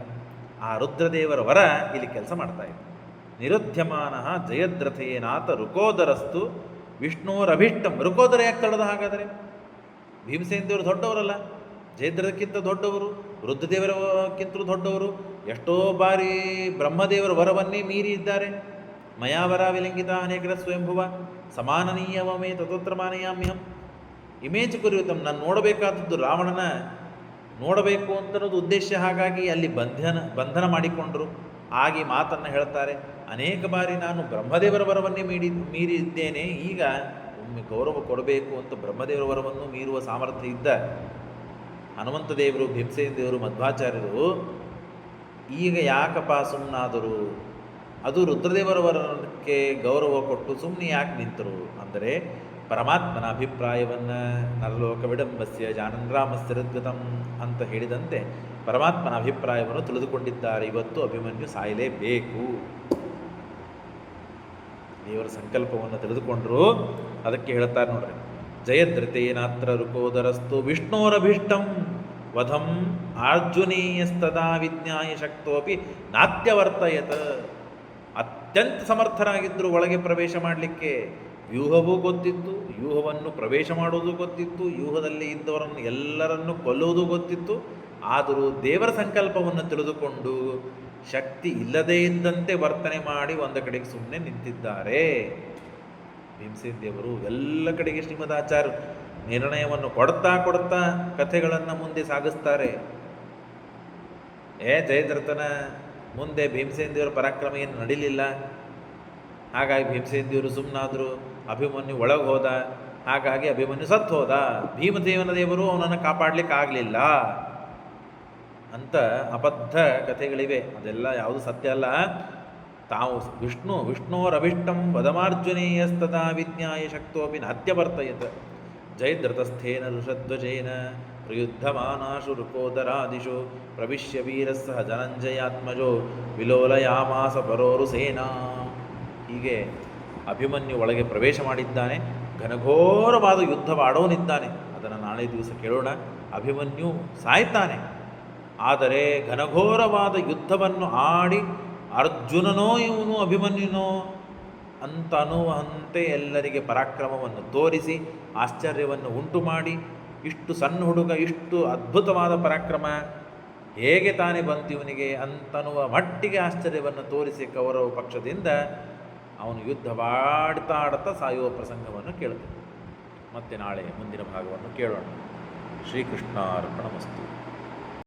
ಆ ರುದ್ರದೇವರ ವರ ಇಲ್ಲಿ ಕೆಲಸ ಮಾಡ್ತಾ ಇದ್ದ. ನಿರುದ್ಯಮಾನ ಜಯದ್ರಥೇನಾಥ ರುಕೋದರಸ್ತು ವಿಷ್ಣೋರಭಿಷ್ಟಂ. ರುಕೋದರ ಯಾಕೆ ತಡೆದ ಹಾಗಾದರೆ? ಭೀಮಸೇನ ದೇವರು ದೊಡ್ಡವರಲ್ಲ, ಜಯದ್ರಥಕ್ಕಿಂತ ದೊಡ್ಡವರು, ರುದ್ರದೇವರಕ್ಕಿಂತಲೂ ದೊಡ್ಡವರು. ಎಷ್ಟೋ ಬಾರಿ ಬ್ರಹ್ಮದೇವರ ವರವನ್ನೇ ಮೀರಿ ಇದ್ದಾರೆ. ಮಯಾವರ ವಿಲಿಂಗಿತ ಅನೇಕರ ಸ್ವಯಂಭುವ ಸಮಾನನೀಯವಮೇ ತತೋತ್ರ ಮಾನಯಾಮ್ಯಹಂ. ಇಮೇಜ್ ಕುರಿಯುತ್ತಂ, ನಾನು ನೋಡಬೇಕಾದದ್ದು ರಾವಣನ ನೋಡಬೇಕು ಅಂತನ್ನೋದು ಉದ್ದೇಶ. ಹಾಗಾಗಿ ಅಲ್ಲಿ ಬಂಧನ ಮಾಡಿಕೊಂಡರು. ಆಗಿ ಮಾತನ್ನು ಹೇಳ್ತಾರೆ, ಅನೇಕ ಬಾರಿ ನಾನು ಬ್ರಹ್ಮದೇವರ ವರವನ್ನೇ ಮೀರಿ ಇದ್ದೇನೆ, ಈಗ ಒಮ್ಮೆ ಗೌರವ ಕೊಡಬೇಕು ಅಂತ ಬ್ರಹ್ಮದೇವರ ವರವನ್ನು ಮೀರುವ ಸಾಮರ್ಥ್ಯ ಇದ್ದ ಹನುಮಂತ ದೇವರು, ಭೀಮಸೇನ ದೇವರು, ಮಧ್ವಾಚಾರ್ಯರು ಈಗ ಯಾಕಪ್ಪ ಸುಮ್ಮನಾದರು? ಅದು ರುದ್ರದೇವರ ವರಕ್ಕೆ ಗೌರವ ಕೊಟ್ಟು ಸುಮ್ಮನೆ ಯಾಕೆ ನಿಂತರು ಅಂದರೆ, ಪರಮಾತ್ಮನ ಅಭಿಪ್ರಾಯವನ್ನು ನರಲೋಕ ವಿಡಂಬಸ್ಯ ಜಾನಂದ್ರಾಮಸ್ಯ ಹೃದ್ಗತಂ ಅಂತ ಹೇಳಿದಂತೆ ಪರಮಾತ್ಮನ ಅಭಿಪ್ರಾಯವನ್ನು ತಿಳಿದುಕೊಂಡಿದ್ದಾರೆ. ಇವತ್ತು ಅಭಿಮನ್ಯು ಸಾಯಲೇಬೇಕು, ದೇವರ ಸಂಕಲ್ಪವನ್ನು ತಿಳಿದುಕೊಂಡರು. ಅದಕ್ಕೆ ಹೇಳ್ತಾರೆ ನೋಡ್ರಿ, ಜಯದ್ರತೇನಾತ್ರ ರುಕೋದರಸ್ತು ವಿಷ್ಣೋರಭೀಷ್ಟಂ ವಧಂ ಅರ್ಜುನೇಯಸ್ತದಾ ವಿಜ್ಞಾಯ ಶಕ್ತೋಪಿ ನಾತ್ಯವರ್ತಯತ. ಅತ್ಯಂತ ಸಮರ್ಥರಾಗಿದ್ದರು ಒಳಗೆ ಪ್ರವೇಶ ಮಾಡಲಿಕ್ಕೆ. ವ್ಯೂಹವೂ ಗೊತ್ತಿತ್ತು, ವ್ಯೂಹವನ್ನು ಪ್ರವೇಶ ಮಾಡುವುದು ಗೊತ್ತಿತ್ತು, ವ್ಯೂಹದಲ್ಲಿ ಇದ್ದವರನ್ನು ಎಲ್ಲರನ್ನು ಕೊಲ್ಲುವುದು ಗೊತ್ತಿತ್ತು. ಆದರೂ ದೇವರ ಸಂಕಲ್ಪವನ್ನು ತಿಳಿದುಕೊಂಡು ಶಕ್ತಿ ಇಲ್ಲದೇ ಇದ್ದಂತೆ ವರ್ತನೆ ಮಾಡಿ ಒಂದು ಕಡೆಗೆ ಸುಮ್ಮನೆ ನಿಂತಿದ್ದಾರೆ. ಭೀಮಸೇನ ದೇವರು ಎಲ್ಲ ಕಡೆಗೆ ಶ್ರೀಮದಾಚಾರ್ಯ ನಿರ್ಣಯವನ್ನು ಕೊಡ್ತಾ ಕೊಡ್ತಾ ಕಥೆಗಳನ್ನು ಮುಂದೆ ಸಾಗಿಸ್ತಾರೆ. ಜಯದ್ರಥನ ಮುಂದೆ ಭೀಮಸೇನ ದೇವರ ಪರಾಕ್ರಮ ಏನು ನಡೀಲಿಲ್ಲ, ಹಾಗಾಗಿ ಭೀಮಸೇನ ದೇವರು ಸುಮ್ಮನಾದರು. ಅಭಿಮನ್ಯು ಒಳಗೆ ಹೋದ, ಹಾಗಾಗಿ ಅಭಿಮನ್ಯು ಸತ್ತು ಹೋದ. ಭೀಮದೇವನ ದೇವರು ಅವನನ್ನು ಕಾಪಾಡಲಿಕ್ಕೆ ಆಗಲಿಲ್ಲ ಅಂತ ಅಬದ್ಧ ಕಥೆಗಳಿವೆ. ಅದೆಲ್ಲ ಯಾವುದು ಸತ್ಯ ಅಲ್ಲ. ತಾವು ವಿಷ್ಣೋರಭಿಷ್ಟಂ ವದಮಾರ್ಜುನೇಯಸ್ತದಾ ವಿಜ್ಞಾಯ ಶಕ್ತೋಪಿ ನಾತ್ಯವರ್ತಯತ್. ಜಯದ್ರತಸ್ಥೇನ ಋಷಧ್ವಜೇನ ಪ್ರಯುದ್ಧಮಾನಾಶು ರುಕೋದರಾದಿಷು ಪ್ರವಿಶ್ಯ ವೀರಸ್ಸಹ ಧನಂಜಯಾತ್ಮಜೋ ವಿಲೋಲಯಾಮಾಸ ಪರೋರು ಸೇನಾ. ಹೀಗೆ ಅಭಿಮನ್ಯು ಒಳಗೆ ಪ್ರವೇಶ ಮಾಡಿದ್ದಾನೆ. ಘನಘೋರವಾದ ಯುದ್ಧವಾಡೋನಿದ್ದಾನೆ. ಅದನ್ನು ನಾಳೆ ದಿವಸ ಕೇಳೋಣ. ಅಭಿಮನ್ಯು ಸಾಯ್ತಾನೆ. ಆದರೆ ಘನಘೋರವಾದ ಯುದ್ಧವನ್ನು ಆಡಿ ಅರ್ಜುನನೋ ಇವನು ಅಭಿಮನ್ಯುನೋ ಅಂತ ಅನ್ನುವಂತೆ ಎಲ್ಲರಿಗೆ ಪರಾಕ್ರಮವನ್ನು ತೋರಿಸಿ ಆಶ್ಚರ್ಯವನ್ನು ಉಂಟು ಮಾಡಿ, ಇಷ್ಟು ಸಣ್ಣ ಹುಡುಗ ಇಷ್ಟು ಅದ್ಭುತವಾದ ಪರಾಕ್ರಮ ಹೇಗೆ ತಾನೇ ಬಂತು ಇವನಿಗೆ ಅಂತನ್ನುವ ಮಟ್ಟಿಗೆ ಆಶ್ಚರ್ಯವನ್ನು ತೋರಿಸಿ ಕೌರವ ಪಕ್ಷದಿಂದ ಅವನು ಯುದ್ಧವಾಡ್ತಾ ಆಡ್ತಾ ಸಾಯುವ ಪ್ರಸಂಗವನ್ನು ಕೇಳ್ತಾನೆ. ಮತ್ತೆ ನಾಳೆ ಮುಂದಿನ ಭಾಗವನ್ನು ಕೇಳೋಣ. ಶ್ರೀಕೃಷ್ಣಾರ್ಪಣಮಸ್ತು.